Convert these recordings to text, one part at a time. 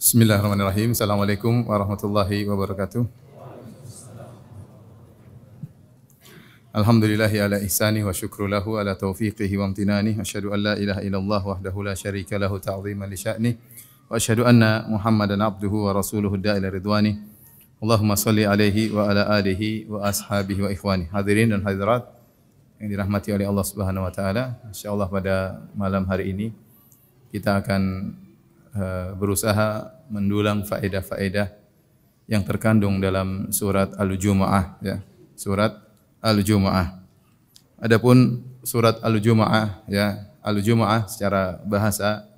Bismillahirrahmanirrahim. Assalamualaikum warahmatullahi wabarakatuh. Alhamdulillahi ala ihsani wa syukru lahu ala taufiqihi wa amtinani. Asyhadu an la ilaha illallah wahdahu la syarika lahu ta'ziman li sya'ni. Wa asyhadu anna Muhammadan abduhu wa rasuluhu da'ila ridwani. Allahumma salli alaihi wa ala alihi wa ashabihi wa ikhwani. Hadirin dan hadirat yang dirahmati oleh Allah Subhanahu wa taala. Insyaallah pada malam hari ini kita akan berusaha mendulang faedah-faedah yang terkandung dalam surat Al-Jumu'ah, ya. Surat Al-Jumu'ah. Adapun surat Al-Jumu'ah, ya, Al-Jumu'ah secara bahasa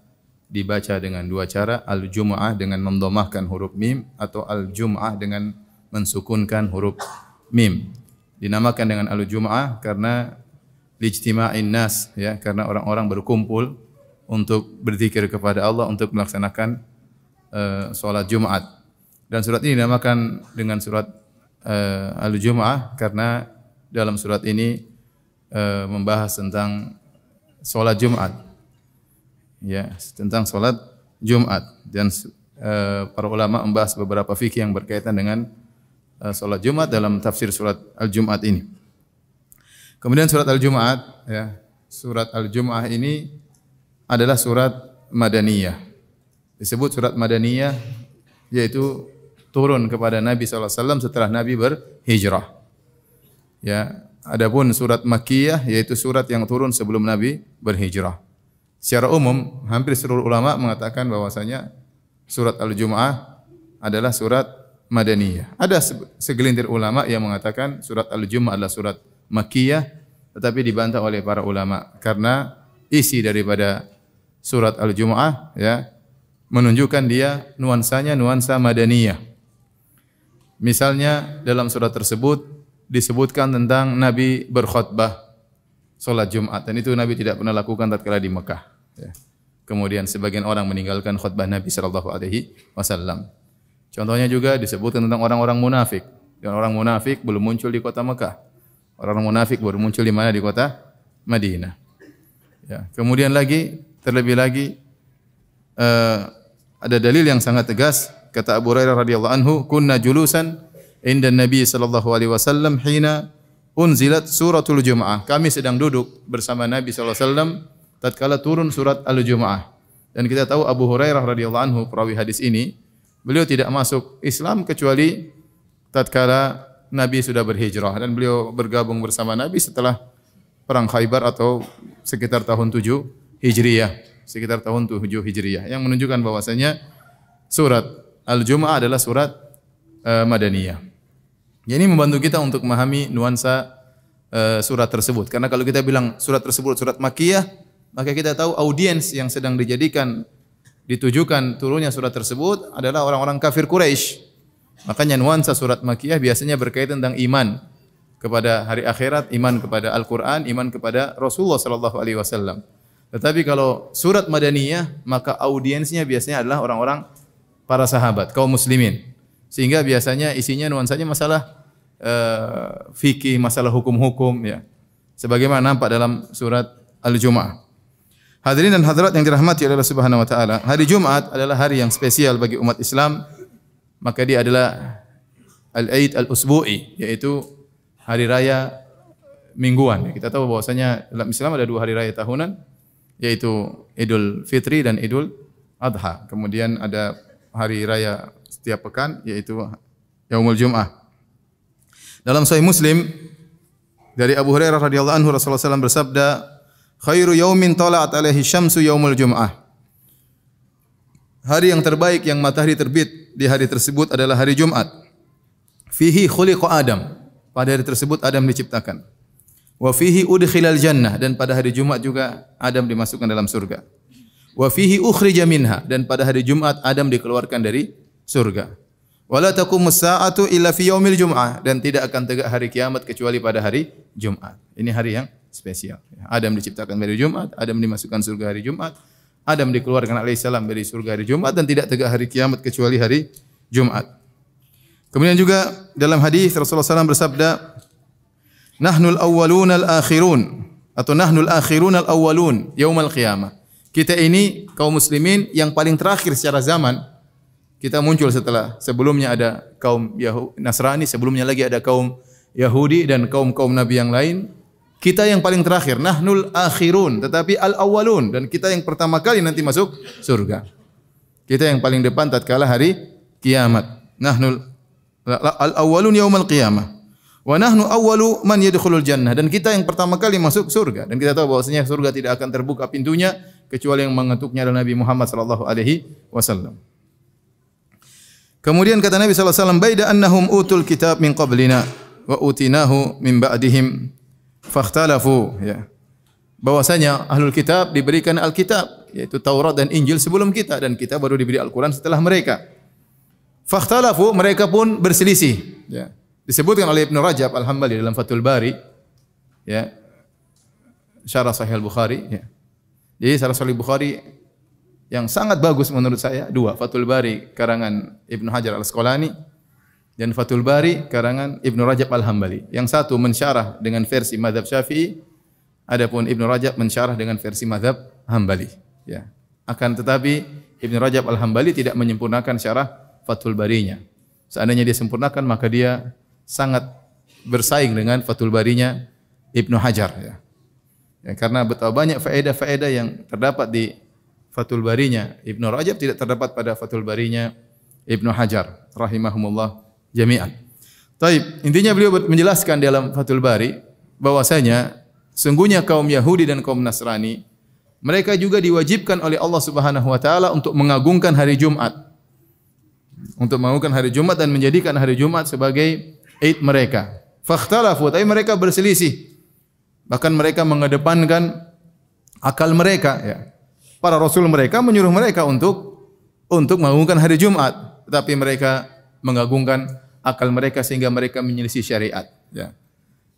dibaca dengan dua cara, Al-Jumu'ah dengan mendhamahkan huruf mim atau Al-Jumu'ah dengan mensukunkan huruf mim. Dinamakan dengan Al-Jumu'ah karena lijtima'in nas, ya, karena orang-orang berkumpul untuk berzikir kepada Allah, untuk melaksanakan sholat Jumat. Dan surat ini dinamakan dengan surat Al-Jumu'ah karena dalam surat ini membahas tentang sholat Jumat, ya, tentang sholat Jumat. Dan para ulama membahas beberapa fikih yang berkaitan dengan sholat Jumat dalam tafsir surat Al-Jumu'ah ini. Kemudian surat Al-Jumu'ah, ya, surat Al-Jumu'ah ini adalah surat Madaniyah. Disebut surat Madaniyah yaitu turun kepada Nabi SAW setelah Nabi berhijrah. Ya, adapun surat Makkiyah yaitu surat yang turun sebelum Nabi berhijrah. Secara umum hampir seluruh ulama mengatakan bahwasanya surat Al-Jumu'ah adalah surat Madaniyah. Ada segelintir ulama yang mengatakan surat Al-Jumu'ah adalah surat Makkiyah, tetapi dibantah oleh para ulama karena isi daripada surat Al-Jumu'ah, ya, menunjukkan dia nuansanya nuansa Madaniyah. Misalnya dalam surat tersebut disebutkan tentang Nabi berkhutbah salat Jumat, dan itu Nabi tidak pernah lakukan tatkala di Mekah, ya. Kemudian sebagian orang meninggalkan khutbah Nabi sallallahu alaihi wasallam. Contohnya juga disebutkan tentang orang-orang munafik, dan orang munafik belum muncul di kota Mekah. Orang munafik baru muncul di mana? Di kota Madinah. Ya, kemudian lagi, terlebih lagi ada dalil yang sangat tegas, kata Abu Hurairah radhiyallahu anhu, kunna julusan inda Nabi sallallahu alaihi wasallam hina unzilat suratul Jumu'ah. Kami sedang duduk bersama Nabi sallallahu alaihi wasallam tatkala turun surat Al-Jumu'ah. Dan kita tahu Abu Hurairah radhiyallahu anhu, perawi hadis ini, beliau tidak masuk Islam kecuali tatkala Nabi sudah berhijrah, dan beliau bergabung bersama Nabi setelah perang Khaybar atau sekitar tahun 7 Hijriyah, sekitar tahun 7 Hijriyah, yang menunjukkan bahwasanya surat Al-Jumu'ah adalah surat Madaniyah. Ini membantu kita untuk memahami nuansa surat tersebut. Karena kalau kita bilang surat tersebut surat Makkiyah, maka kita tahu audiens yang sedang ditujukan turunnya surat tersebut adalah orang-orang kafir Quraisy. Makanya nuansa surat Makkiyah biasanya berkaitan tentang iman kepada hari akhirat, iman kepada Al-Quran, iman kepada Rasulullah sallallahu alaihi wasallam. Tetapi kalau surat Madaniyah, maka audiensnya biasanya adalah orang-orang para sahabat, kaum muslimin. Sehingga biasanya isinya nuansanya masalah fikih, masalah hukum-hukum, ya. Sebagaimana nampak dalam surat Al-Jumu'ah. Hadirin dan hadirat yang dirahmati oleh Allah Subhanahu wa taala, hari Jumat adalah hari yang spesial bagi umat Islam. Maka dia adalah Al-Aid Al-Usbu'i, yaitu hari raya mingguan. Kita tahu bahwasanya dalam Islam ada 2 hari raya tahunan, yaitu Idul Fitri dan Idul Adha. Kemudian ada hari raya setiap pekan, yaitu Yaumul Jum'ah. Dalam Sahih Muslim dari Abu Hurairah radhiyallahu anhu, Rasulullah SAW bersabda, khairu yaumin tala'at alaihi syamsu yaumul Jum'ah. Hari yang terbaik yang matahari terbit di hari tersebut adalah hari Jumat. Fihi khuliqa Adam. Pada hari tersebut Adam diciptakan. Wa fihi udkhilal jannah, dan pada hari Jumat juga Adam dimasukkan dalam surga. Wa fihi ukhrija minha, dan pada hari Jumat Adam dikeluarkan dari surga. Wa la taqumus sa'atu illa fi yaumil jum'ah, dan tidak akan tegak hari kiamat kecuali pada hari Jumat. Ini hari yang spesial. Adam diciptakan dari Jumat, Adam dimasukkan surga hari Jumat, Adam dikeluarkan alaihissalam dari surga hari Jumat, dan tidak tegak hari kiamat kecuali hari Jumat. Kemudian juga dalam hadis Rasulullah SAW bersabda, nahnul awwalun al-akhirun, atau nahnul akhirun al-awwalun yaumal qiyamah. Kita ini kaum muslimin yang paling terakhir secara zaman, Kita muncul setelah sebelumnya ada kaum Nasrani, sebelumnya lagi ada kaum Yahudi dan kaum-kaum nabi yang lain. Kita yang paling terakhir, nahnul akhirun, tetapi al-awwalun, dan kita yang pertama kali nanti masuk surga. Kita yang paling depan tatkala hari kiamat. Nahnul al-awwalun yaumal qiyamah. Wa nahnu awwalu man yadkhulul jannah, dan kita yang pertama kali masuk surga. Dan kita tahu bahwasanya surga tidak akan terbuka pintunya kecuali yang mengetuknya adalah Nabi Muhammad sallallahu alaihi wasallam. Kemudian kata Nabi sallallahu alaihi wasallam, "Baida annahum utul kitab min qablina wa utinahu min ba'dihim fakhtalafu." Ya. Bahwasanya ahlul kitab diberikan Alkitab, yaitu Taurat dan Injil sebelum kita, dan kita baru diberi Al-Qur'an setelah mereka. Fakhtalafu, mereka pun berselisih. Ya. Disebutkan oleh Ibnu Rajab Al-Hambali dalam Fathul Bari, ya, Syarah Sahih Al-Bukhari. Ya. Jadi Syarah Sahih Al-Bukhari yang sangat bagus menurut saya dua, Fathul Bari karangan Ibnu Hajar Al-Asqalani dan Fathul Bari karangan Ibnu Rajab Al-Hambali. Yang satu mensyarah dengan versi mazhab Syafi'i, adapun Ibnu Rajab mensyarah dengan versi mazhab Hambali. Ya. Akan tetapi Ibnu Rajab Al-Hambali tidak menyempurnakan syarah Fathul Barinya. Seandainya dia sempurnakan maka dia sangat bersaing dengan Fathul Barinya Ibnu Hajar. Ya. Ya, karena betapa banyak faedah-faedah yang terdapat di Fathul Barinya Ibnu Rajab tidak terdapat pada Fathul Barinya Ibnu Hajar rahimahumullah jami'an. Taib, intinya beliau menjelaskan dalam Fathul Bari bahwasanya sungguhnya kaum Yahudi dan kaum Nasrani mereka juga diwajibkan oleh Allah Subhanahu wa taala untuk mengagungkan hari Jumat. Untuk mengagungkan hari Jumat dan menjadikan hari Jumat sebagai Id mereka. Fakhtalafu, tapi mereka berselisih. Bahkan mereka mengedepankan akal mereka, ya. Para rasul mereka menyuruh mereka untuk mengagungkan hari Jumat, tetapi mereka mengagungkan akal mereka sehingga mereka menyelisih syariat. Ya.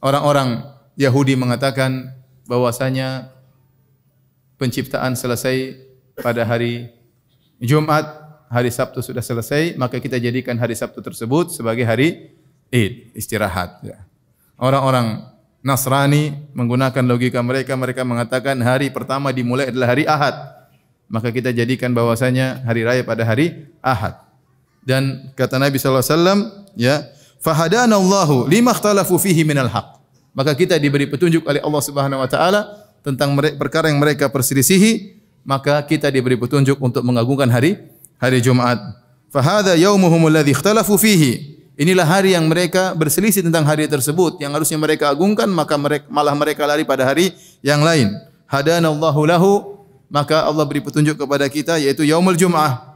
Orang-orang Yahudi mengatakan bahwasanya penciptaan selesai pada hari Jumat, hari Sabtu sudah selesai, maka kita jadikan hari Sabtu tersebut sebagai hari Id, istirahat. Ya. Orang-orang Nasrani menggunakan logika mereka, mereka mengatakan hari pertama dimulai adalah hari Ahad. Maka kita jadikan bahwasanya hari raya pada hari Ahad. Dan kata Nabi sallallahu alaihi wasallam, ya, fahadanallahu lima ikhtalafu fihi minal haq. Maka kita diberi petunjuk oleh Allah Subhanahu wa taala tentang perkara yang mereka perselisihi, maka kita diberi petunjuk untuk mengagungkan hari Jumat. Fahadha yaumuhum alladhi ikhtalafu fihi. Inilah hari yang mereka berselisih tentang hari tersebut, yang harusnya mereka agungkan, maka malah mereka lari pada hari yang lain. Hadanallahu lahu, maka Allah beri petunjuk kepada kita, yaitu yaumul Jum'ah,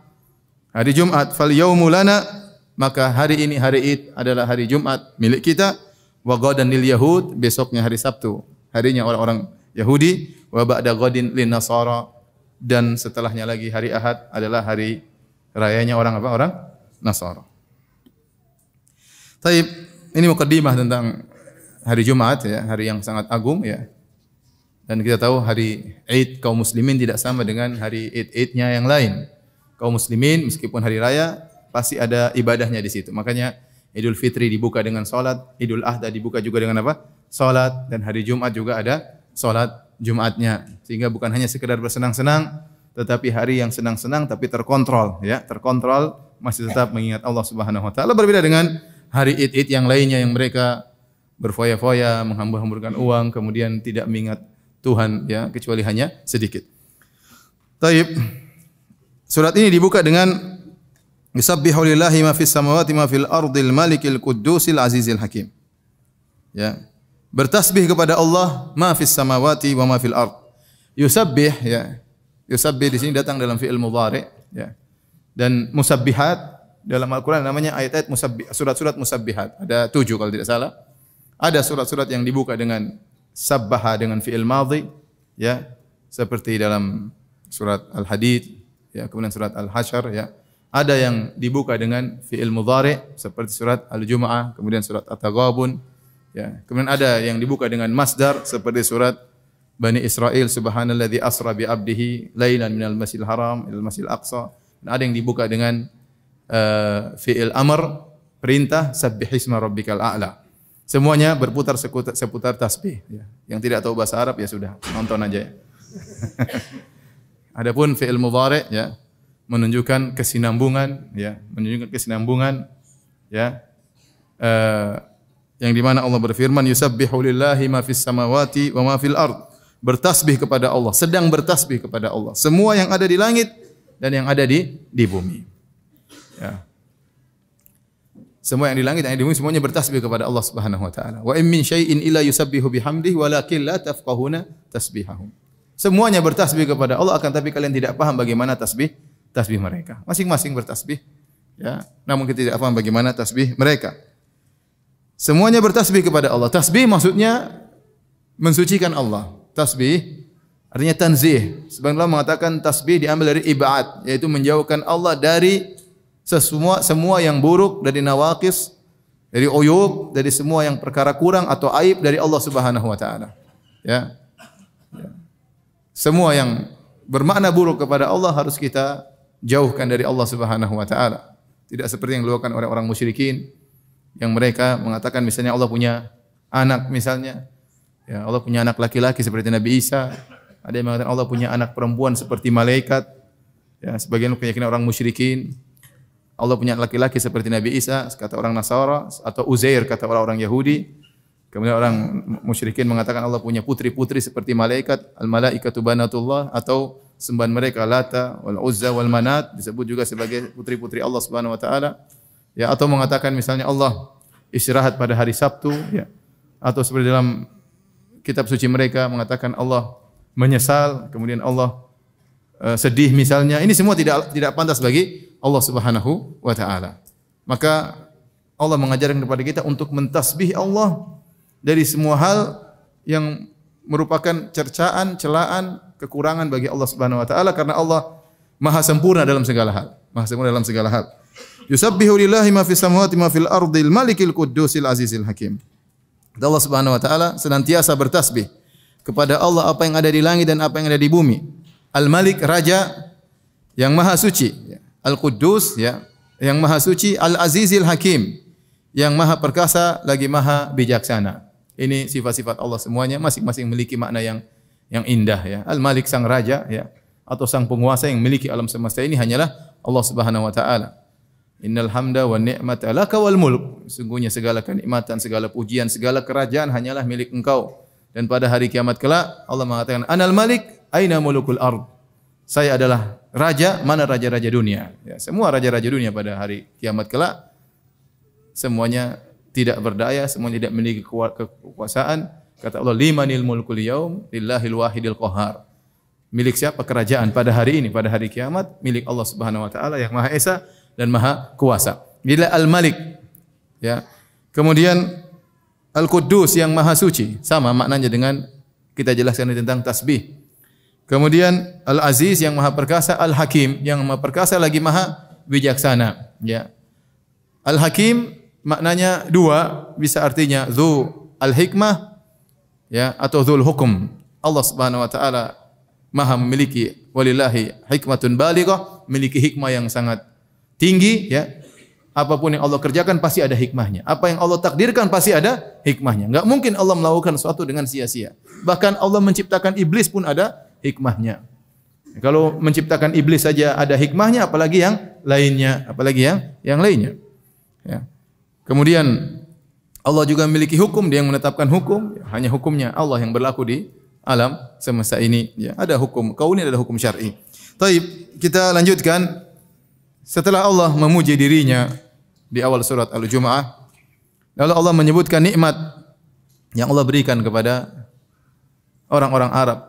hari Jumat. Fal yaumu lana, maka hari ini, hari Id adalah hari Jumat milik kita. Wa ghadan lil yahud, besoknya hari Sabtu, harinya orang-orang Yahudi. Wa ba'da ghadin lin nasara, dan setelahnya lagi hari Ahad adalah hari rayanya orang apa? Orang Nasara. Taib, ini mukaddimah tentang hari Jumat, ya, hari yang sangat agung, ya. Dan kita tahu hari Id kaum muslimin tidak sama dengan hari Id-Idnya yang lain. Kaum muslimin meskipun hari raya pasti ada ibadahnya di situ. Makanya Idul Fitri dibuka dengan salat, Idul Adha dibuka juga dengan apa? Salat, dan hari Jumat juga ada salat Jumatnya. Sehingga bukan hanya sekedar bersenang-senang, tetapi hari yang senang-senang tapi terkontrol, ya, terkontrol, masih tetap mengingat Allah Subhanahu wa taala. Berbeda dengan hari Id-Id yang lainnya yang mereka berfoya-foya, menghambur-hamburkan uang, kemudian tidak mengingat Tuhan, ya, kecuali hanya sedikit. Taib. Surat ini dibuka dengan yusabbihu lillahi ma fis samawati ma fil ardil malikil quddusil azizil hakim. Ya. Bertasbih kepada Allah ma fis samawati wa ma fil ard. Yusabbih, ya. Yusabbih di sini datang dalam fi'il mudhari', ya. Dan musabbihat dalam Al-Quran namanya ayat-ayat surat-surat musabbihat. Ada 7 kalau tidak salah. Ada surat-surat yang dibuka dengan sabbaha dengan fi'il madhi, ya, seperti dalam surat Al-Hadid, ya, kemudian surat Al-Hasyr, ya. Ada yang dibuka dengan fi'il mudhari seperti surat Al-Jumu'ah, kemudian surat At-Taghabun, ya. Kemudian ada yang dibuka dengan masdar seperti surat Bani Israel, subhanalladzi asra bi 'abdihi lailan minal masjidil haram ilal masjidil aqsa. Dan ada yang dibuka dengan fi'il amr, perintah, sabbihisma rabbikal a'la. Semuanya berputar seputar tasbih, ya. Yang tidak tahu bahasa Arab ya sudah, nonton aja, ya. Adapun fi'il mudhari', ya, menunjukkan kesinambungan, ya, menunjukkan kesinambungan, ya. Yang di mana Allah berfirman, yusabbihu lillahi ma fis samawati wa ma fil ard. Bertasbih kepada Allah, sedang bertasbih kepada Allah. Semua yang ada di langit dan yang ada di bumi. Ya. Semua yang di langit dan yang di bumi semuanya bertasbih kepada Allah Subhanahu wa taala. Wa in min syai'in illa yusabbihu bihamdihi walakin la tafqahuna tasbihahum. Semuanya bertasbih kepada Allah, akan tapi kalian tidak paham bagaimana tasbih mereka. Masing-masing bertasbih, ya. Namun kita tidak paham bagaimana tasbih mereka. Semuanya bertasbih kepada Allah. Tasbih maksudnya mensucikan Allah. Tasbih artinya tanzih. Sebagian ulama mengatakan tasbih diambil dari ibad, yaitu menjauhkan Allah dari semua yang buruk, dari nawaqis, dari uyub, dari semua yang perkara kurang atau aib dari Allah Subhanahu wa taala. Ya. Semua yang bermakna buruk kepada Allah harus kita jauhkan dari Allah Subhanahu wa taala. Tidak seperti yang dilakukan oleh orang musyrikin yang mereka mengatakan misalnya Allah punya anak misalnya. Ya, Allah punya anak laki-laki seperti Nabi Isa. Ada yang mengatakan Allah punya anak perempuan seperti malaikat. Ya, sebagian keyakinan orang musyrikin. Allah punya anak laki-laki seperti Nabi Isa, kata orang Nasara, atau Uzair kata orang Yahudi. Kemudian orang musyrikin mengatakan Allah punya putri-putri seperti malaikat, al-malaikatu banatullah, atau sembahan mereka Lata wal Uzza wal Manat disebut juga sebagai putri-putri Allah Subhanahu wa taala. Ya, atau mengatakan misalnya Allah istirahat pada hari Sabtu, ya. Atau seperti dalam kitab suci mereka mengatakan Allah menyesal, kemudian Allah sedih misalnya. Ini semua tidak pantas bagi Allah Subhanahu wa taala. Maka Allah mengajarkan kepada kita untuk mentasbih Allah dari semua hal yang merupakan cercaan, celaan, kekurangan bagi Allah Subhanahu wa taala, karena Allah Maha sempurna dalam segala hal. Maha sempurna dalam segala hal. Yusabbihu lillahi ma fis samawati ma fil ardil malikil quddusil azizil hakim. Allah Subhanahu wa taala senantiasa bertasbih kepada Allah apa yang ada di langit dan apa yang ada di bumi. Al-Malik, raja yang maha suci, Al-Quddus, ya, yang maha suci, Al-Azizil Hakim, yang maha perkasa lagi maha bijaksana. Ini sifat-sifat Allah semuanya, masing-masing memiliki makna yang indah, ya. Al-Malik sang raja, ya, atau sang penguasa yang memiliki alam semesta ini hanyalah Allah Subhanahu wa taala. Innal hamda wan ni'mata laka wal mulk. Sungguhnya segala kenikmatan, segala pujian, segala kerajaan hanyalah milik Engkau. Dan pada hari kiamat kelak Allah mengatakan, Anal Malik, aina mulukul ard. Saya adalah raja, mana raja-raja dunia? Ya, semua raja-raja dunia pada hari kiamat kelak semuanya tidak berdaya, semuanya tidak memiliki kekuasaan. Kata Allah, limanil mulkul yaum lillahil wahidil qahar. Milik siapa kerajaan pada hari ini, pada hari kiamat? Milik Allah Subhanahu wa taala yang Maha Esa dan Maha Kuasa. Bila Al-Malik, ya. Kemudian Al-Quddus yang Maha Suci, sama maknanya dengan kita jelaskan tentang tasbih. Kemudian Al-Aziz yang Maha Perkasa, Al-Hakim yang Maha Perkasa lagi Maha Bijaksana, ya. Al-Hakim maknanya dua, bisa artinya Dzu al-hikmah, ya, atau Dzul hukum. Allah Subhanahu wa taala Maha memiliki walillahi hikmatun balighah, memiliki hikmah yang sangat tinggi, ya. Apapun yang Allah kerjakan pasti ada hikmahnya. Apa yang Allah takdirkan pasti ada hikmahnya. Enggak mungkin Allah melakukan sesuatu dengan sia-sia. Bahkan Allah menciptakan iblis pun ada hikmahnya. Kalau menciptakan iblis saja ada hikmahnya, apalagi yang lainnya, apalagi yang lainnya. Ya. Kemudian Allah juga memiliki hukum, Dia yang menetapkan hukum, hanya hukumnya Allah yang berlaku di alam semesta ini, ya. Ada hukum kauni, ada hukum syar'i. Baik, kita lanjutkan. Setelah Allah memuji dirinya di awal surat Al-Jumu'ah, lalu Allah menyebutkan nikmat yang Allah berikan kepada orang-orang Arab,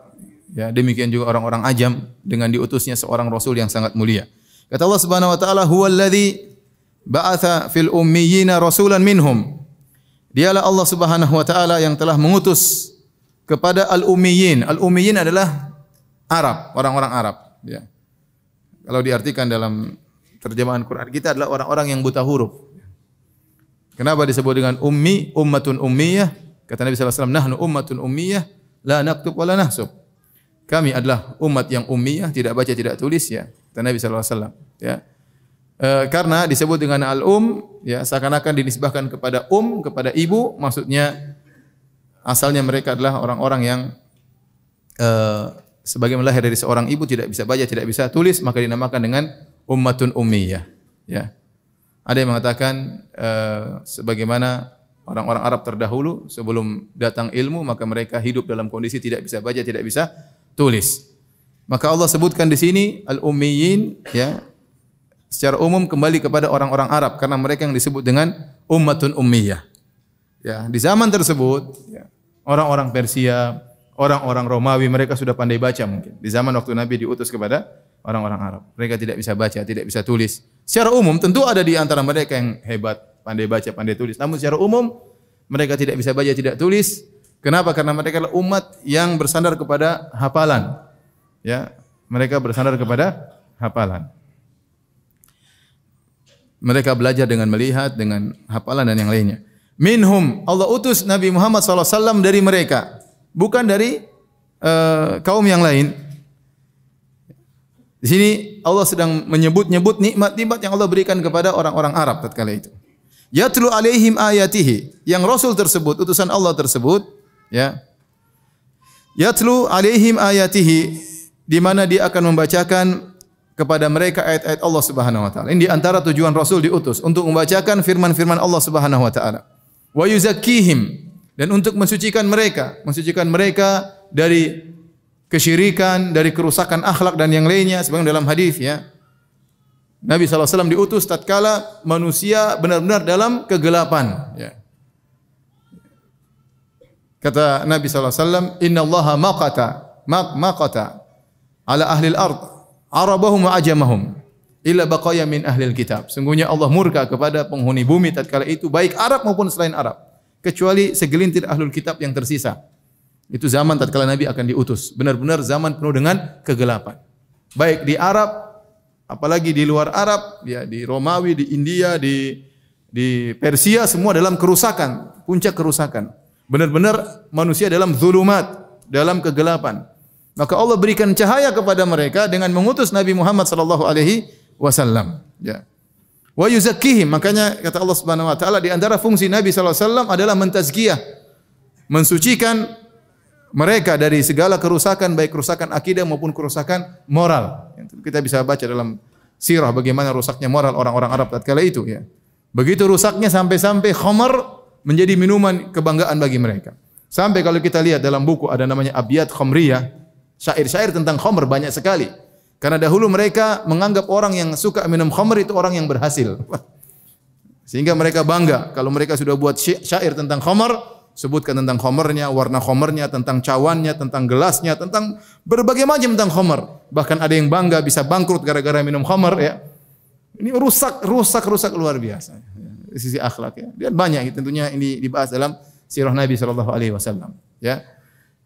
ya, demikian juga orang-orang Ajam dengan diutusnya seorang rasul yang sangat mulia. Kata Allah Subhanahu wa taala, "Huwallazi ba'atha fil ummiyina rasulan minhum." Dialah Allah Subhanahu wa taala yang telah mengutus kepada al-ummiyin. Al-ummiyin adalah Arab, orang-orang Arab, ya. Kalau diartikan dalam terjemahan Quran kita adalah orang-orang yang buta huruf. Kenapa disebut dengan ummi, ummatun ummiyah? Kata Nabi sallallahu alaihi wasallam, "Nahnu ummatun ummiyah, la naktub wa la nahsub." Kami adalah umat yang ummiyah, tidak baca, tidak tulis, ya. Kata Nabi sallallahu alaihi wasallam, ya. Karena disebut dengan al-um, ya, seakan-akan dinisbahkan kepada kepada ibu, maksudnya asalnya mereka adalah orang-orang yang sebagaimana lahir dari seorang ibu, tidak bisa baca, tidak bisa tulis, maka dinamakan dengan ummatun ummiyah. Ya. Ada yang mengatakan sebagaimana orang-orang Arab terdahulu sebelum datang ilmu maka mereka hidup dalam kondisi tidak bisa baca, tidak bisa tulis. Maka Allah sebutkan di sini al-ummiyin, ya, secara umum kembali kepada orang-orang Arab karena mereka yang disebut dengan ummatun ummiyah. Ya, di zaman tersebut ya, orang-orang Persia, orang-orang Romawi mereka sudah pandai baca mungkin. Di zaman waktu Nabi diutus kepada orang-orang Arab, mereka tidak bisa baca, tidak bisa tulis. Secara umum tentu ada di antara mereka yang hebat, pandai baca, pandai tulis. Namun secara umum mereka tidak bisa baca, tidak tulis. Kenapa? Karena mereka adalah umat yang bersandar kepada hafalan. Ya, mereka bersandar kepada hafalan. Mereka belajar dengan melihat, dengan hafalan dan yang lainnya. Minhum, Allah utus Nabi Muhammad SAW dari mereka, bukan dari kaum yang lain. Di sini Allah sedang menyebut-nyebut nikmat-nikmat yang Allah berikan kepada orang-orang Arab tatkala itu. Yatlu alaihim ayatihi, yang Rasul tersebut, utusan Allah tersebut, ya. Yatlu alaihim ayatihi, di mana dia akan membacakan kepada mereka ayat-ayat Allah Subhanahu wa taala. Ini di antara tujuan Rasul diutus untuk membacakan firman-firman Allah Subhanahu wa taala. Wa yuzakkihim, dan untuk mensucikan mereka dari kesyirikan, dari kerusakan akhlak dan yang lainnya. Sebagaimana dalam hadis, ya, Nabi SAW diutus tatkala manusia benar-benar dalam kegelapan. Ya. Kata Nabi SAW, Inna Allaha maqata ala ahli al-ard, arabahum wa ajamahum, illa baqaya min ahli al-kitab. Sungguhnya Allah murka kepada penghuni bumi tatkala itu, baik Arab maupun selain Arab, kecuali segelintir ahlul kitab yang tersisa. Itu zaman tatkala Nabi akan diutus. Benar-benar zaman penuh dengan kegelapan. Baik di Arab, apalagi di luar Arab, ya, di Romawi, di India, di Persia, semua dalam kerusakan, puncak kerusakan. Benar-benar manusia dalam zulumat, dalam kegelapan. Maka Allah berikan cahaya kepada mereka dengan mengutus Nabi Muhammad sallallahu alaihi wasallam. Ya. Wa yuzakkihim, makanya kata Allah Subhanahu wa taala di antara fungsi Nabi sallallahu alaihi wasallam adalah mentazkiyah, mensucikan mereka dari segala kerusakan, baik kerusakan akidah maupun kerusakan moral. Kita bisa baca dalam sirah bagaimana rusaknya moral orang-orang Arab tatkala itu, ya. Begitu rusaknya sampai-sampai khamar menjadi minuman kebanggaan bagi mereka. Sampai kalau kita lihat dalam buku ada namanya Abiyat Khamriyah, syair-syair tentang khamr banyak sekali. Karena dahulu mereka menganggap orang yang suka minum khamr itu orang yang berhasil. Sehingga mereka bangga kalau mereka sudah buat syair tentang khamr, sebutkan tentang khamrnya, warna khamrnya, tentang cawannya, tentang gelasnya, tentang berbagai macam tentang khamr. Bahkan ada yang bangga bisa bangkrut gara-gara minum khamr, ya. Ini rusak luar biasa. Dari sisi akhlak, ya. Dan banyak tentunya ini dibahas dalam sirah Nabi sallallahu alaihi wasallam, ya.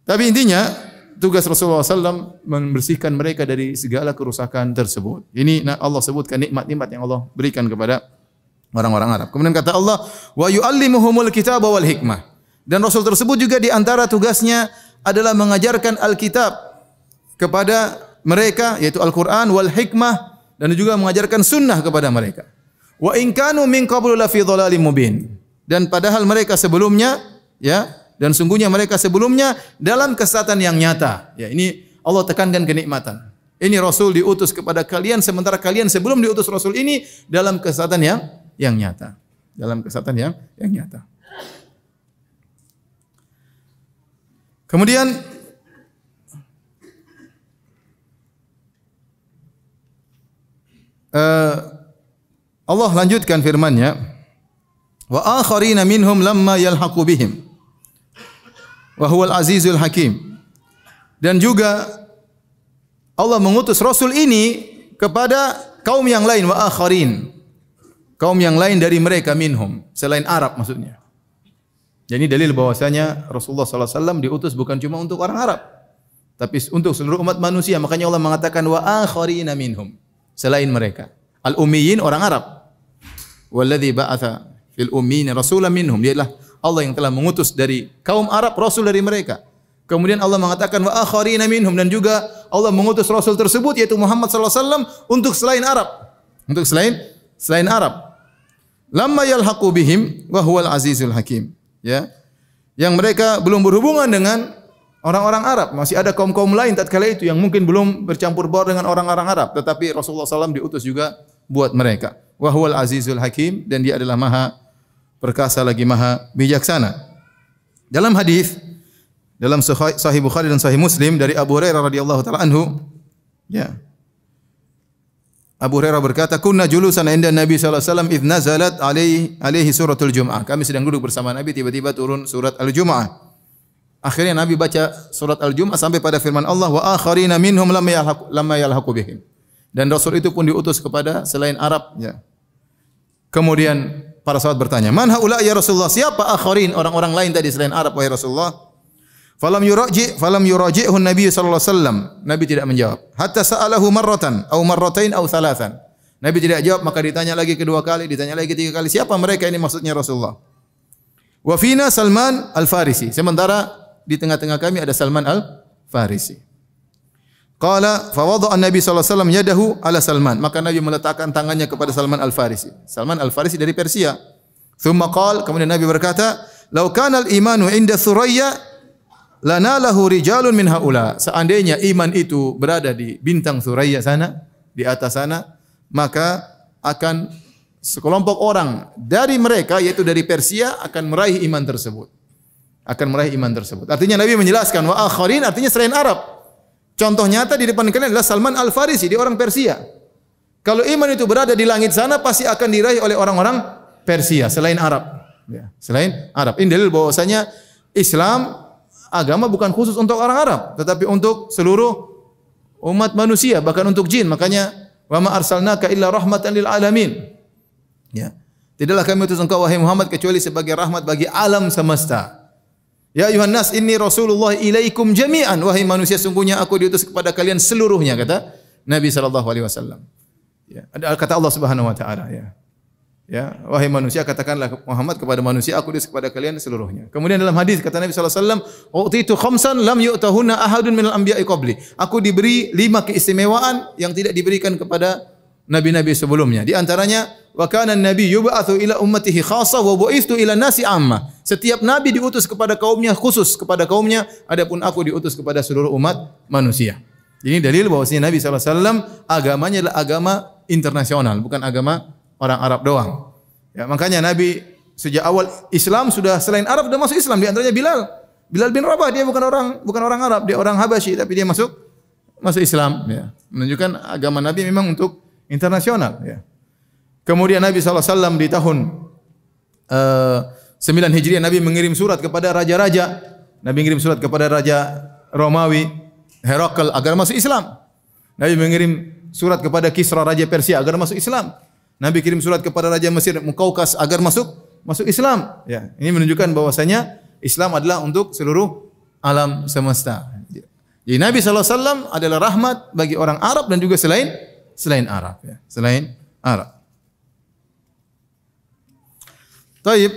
Tapi intinya tugas Rasulullah SAW membersihkan mereka dari segala kerusakan tersebut. Ini Allah sebutkan nikmat-nikmat yang Allah berikan kepada orang-orang Arab. Kemudian kata Allah, wa yu'allimuhumul kitaba wal hikmah. Dan Rasul tersebut juga di antara tugasnya adalah mengajarkan Alkitab kepada mereka, yaitu Al-Quran wal hikmah, dan juga mengajarkan sunnah kepada mereka. Wa in kanu min qablu la fi dhalalim mubin. Dan padahal mereka sebelumnya, ya, dan sungguhnya mereka sebelumnya dalam kesesatan yang nyata. Ya, ini Allah tekankan kenikmatan. Ini Rasul diutus kepada kalian sementara kalian sebelum diutus Rasul ini dalam kesesatan yang nyata. Dalam kesesatan yang nyata. Kemudian Allah lanjutkan firman-Nya, wa akharina minhum lamma yalhaqu bihim wa huwal azizul hakim. Dan juga Allah mengutus Rasul ini kepada kaum yang lain, wa akharin, kaum yang lain dari mereka, minhum, selain Arab maksudnya. Jadi dalil bahwasanya Rasulullah SAW diutus bukan cuma untuk orang Arab, tapi untuk seluruh umat manusia. Makanya Allah mengatakan wa akharina minhum, selain mereka. Al-ummiyin orang Arab. Walladzi ba'atha fil ummiyin rasulan minhum. Dialah Allah yang telah mengutus dari kaum Arab Rasul dari mereka. Kemudian Allah mengatakan wa akharina minhum, dan juga Allah mengutus Rasul tersebut yaitu Muhammad SAW untuk selain Arab. Untuk selain Arab. Lamma yalhaqu bihim wa huwal azizul hakim. Ya. Yang mereka belum berhubungan dengan orang-orang Arab. Masih ada kaum-kaum lain tatkala itu yang mungkin belum bercampur baur dengan orang-orang Arab, tetapi Rasulullah SAW diutus juga buat mereka. Wa huwal azizul hakim, dan dia adalah maha perkasa lagi maha bijaksana. Dalam hadis dalam Sahih Bukhari dan Sahih Muslim dari Abu Hurairah radhiyallahu taala anhu, ya. Abu Hurairah berkata, "Kunna julusan 'inda Nabi sallallahu alaihi wasallam idz nazalat alaihi suratul Jum'ah." Kami sedang duduk bersama Nabi, tiba-tiba turun surat Al-Jum'ah. Akhirnya Nabi baca surat Al-Jum'ah sampai pada firman Allah, "Wa akharina minhum lamma yalhaqu bihim." Dan Rasul itu pun diutus kepada selain Arab, ya. Kemudian para sahabat bertanya, "Man haula ya Rasulullah?" Siapa akharin, orang-orang lain tadi selain Arab wahai Rasulullah? Falam yuraji'hu Nabi sallallahu alaihi wasallam. Nabi tidak menjawab. Hatta sa'alahu marratan aw marratain aw thalathan. Nabi tidak jawab, maka ditanya lagi kedua kali, ditanya lagi ketiga kali, siapa mereka ini maksudnya Rasulullah? Wa fina Salman Al-Farisi. Sementara di tengah-tengah kami ada Salman Al-Farisi. Qala fa wada'a Nabi sallallahu alaihi wasallam yadahu ala Salman. Maka Nabi meletakkan tangannya kepada Salman Al-Farisi. Salman Al-Farisi dari Persia. Thumma qala, kemudian Nabi berkata, "Law kana al-imanu 'inda Thuraya lanalahu rijalun min haula." Seandainya iman itu berada di bintang Thuraya sana, di atas sana, maka akan sekelompok orang dari mereka, yaitu dari Persia, akan meraih iman tersebut. Akan meraih iman tersebut. Artinya Nabi menjelaskan, wa akharin artinya selain Arab. Contoh nyata di depan kalian adalah Salman Al-Farisi, dia orang Persia. Kalau iman itu berada di langit sana, pasti akan diraih oleh orang-orang Persia, selain Arab. Ya, selain Arab. Ini dalil bahwasanya Islam agama bukan khusus untuk orang Arab, tetapi untuk seluruh umat manusia, bahkan untuk jin. Makanya, wa ma arsalnaka illa rahmatan lil alamin. Ya. Tidaklah kami utus engkau wahai Muhammad kecuali sebagai rahmat bagi alam semesta. Ya ayuhan nas inni rasulullah ilaikum jami'an, wahai manusia sungguhnya aku diutus kepada kalian seluruhnya, kata Nabi sallallahu alaihi wasallam. Ya, ada kata Allah Subhanahu wa taala, ya. Ya, wahai manusia katakanlah Muhammad kepada manusia, aku diutus kepada kalian seluruhnya. Kemudian dalam hadis kata Nabi sallallahu alaihi wasallam, "Utitu khamsan lam yu'tahunna ahadun minal anbiya'i qabli." Aku diberi 5 keistimewaan yang tidak diberikan kepada nabi-nabi sebelumnya. Di antaranya, wa kana an-nabi yub'atsu ila ummatihi khassah wa bu'itsu ila nasi ammah. Setiap nabi diutus kepada kaumnya, khusus kepada kaumnya, adapun aku diutus kepada seluruh umat manusia. Ini dalil bahwasanya Nabi sallallahu alaihi wasallam agamanya adalah agama internasional, bukan agama orang Arab doang. Ya, makanya Nabi sejak awal Islam sudah selain Arab sudah masuk Islam. Di antaranya Bilal bin Rabah, dia bukan orang Arab, dia orang Habasyi, tapi dia masuk Islam. Ya, menunjukkan agama Nabi memang untuk internasional. Ya. Kemudian Nabi SAW di tahun 9 Hijriah Nabi mengirim surat kepada raja-raja. Nabi mengirim surat kepada Raja Romawi Herakl agar masuk Islam. Nabi mengirim surat kepada Kisra Raja Persia agar masuk Islam. Nabi kirim surat kepada Raja Mesir Mukaukas agar masuk Islam. Ya, ini menunjukkan bahwasanya Islam adalah untuk seluruh alam semesta. Jadi Nabi SAW adalah rahmat bagi orang Arab dan juga selain Arab. Ya, selain Arab. Taib.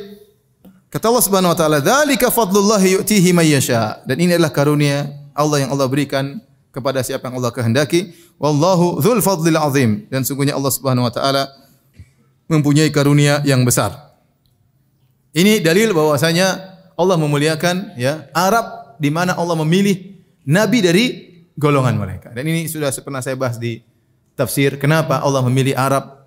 Kata Allah Subhanahu Wa Taala, "Dzalika fadlullahi yu'tihi man yasha." Dan ini adalah karunia Allah yang Allah berikan kepada siapa yang Allah kehendaki. Wallahu dzul fadlil azim. Dan sungguhnya Allah Subhanahu Wa Taala mempunyai karunia yang besar. Ini dalil bahwasanya Allah memuliakan ya Arab, di mana Allah memilih nabi dari golongan mereka. Dan ini sudah pernah saya bahas di tafsir, kenapa Allah memilih Arab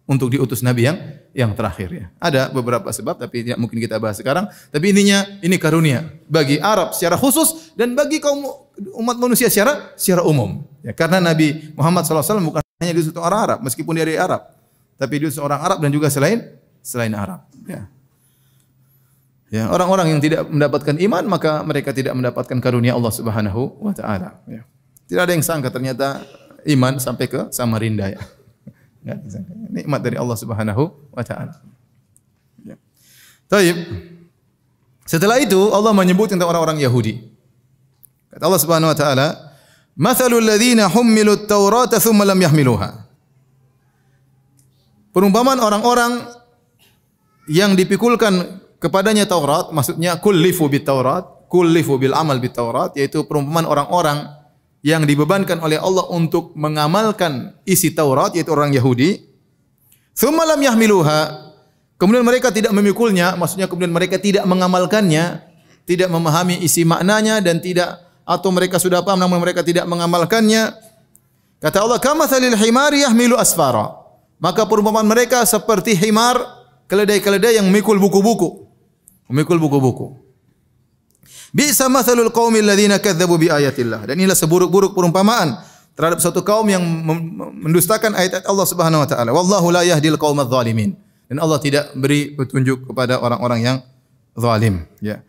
untuk diutus nabi yang terakhir ya. Ada beberapa sebab tapi tidak mungkin kita bahas sekarang. Tapi intinya ini karunia bagi Arab secara khusus dan bagi kaum umat manusia secara umum. Ya, karena Nabi Muhammad SAW bukan hanya diutus orang Arab, meskipun dia dari Arab, tapi diutus orang Arab dan juga selain Arab. Ya. Ya, orang-orang yang tidak mendapatkan iman maka mereka tidak mendapatkan karunia Allah Subhanahu wa taala. Ya. Tidak ada yang sangka ternyata iman sampai ke Samarinda ya. Enggak disangka. Nikmat dari Allah Subhanahu wa taala. Ya. Baik. Setelah itu Allah menyebut tentang orang-orang Yahudi. Kata Allah Subhanahu wa taala, "Matsalul ladzina hummilut Taurata tsumma lam yahmiluha." Perumpamaan orang-orang yang dipikulkan kepadanya Taurat, maksudnya kullifu bit Taurat, kullifu bil amal bit Taurat, yaitu perumpamaan orang-orang yang dibebankan oleh Allah untuk mengamalkan isi Taurat, yaitu orang Yahudi. Tsumma lam yahmiluha, kemudian mereka tidak memikulnya, maksudnya kemudian mereka tidak mengamalkannya, tidak memahami isi maknanya dan tidak, atau mereka sudah paham namun mereka tidak mengamalkannya. Kata Allah, kamathalil himari yahmilu asfara. Maka perumpamaan mereka seperti himar, keledai-keledai yang memikul buku-buku. Memikul buku-buku. Bi'sa mathalul qaumil ladzina kadzdzabu bi ayatillah. Dan inilah seburuk-buruk perumpamaan terhadap suatu kaum yang mendustakan ayat-ayat Allah Subhanahu wa taala. Wallahu la yahdil qaumadz zalimin. Dan Allah tidak beri petunjuk kepada orang-orang yang zalim, ya.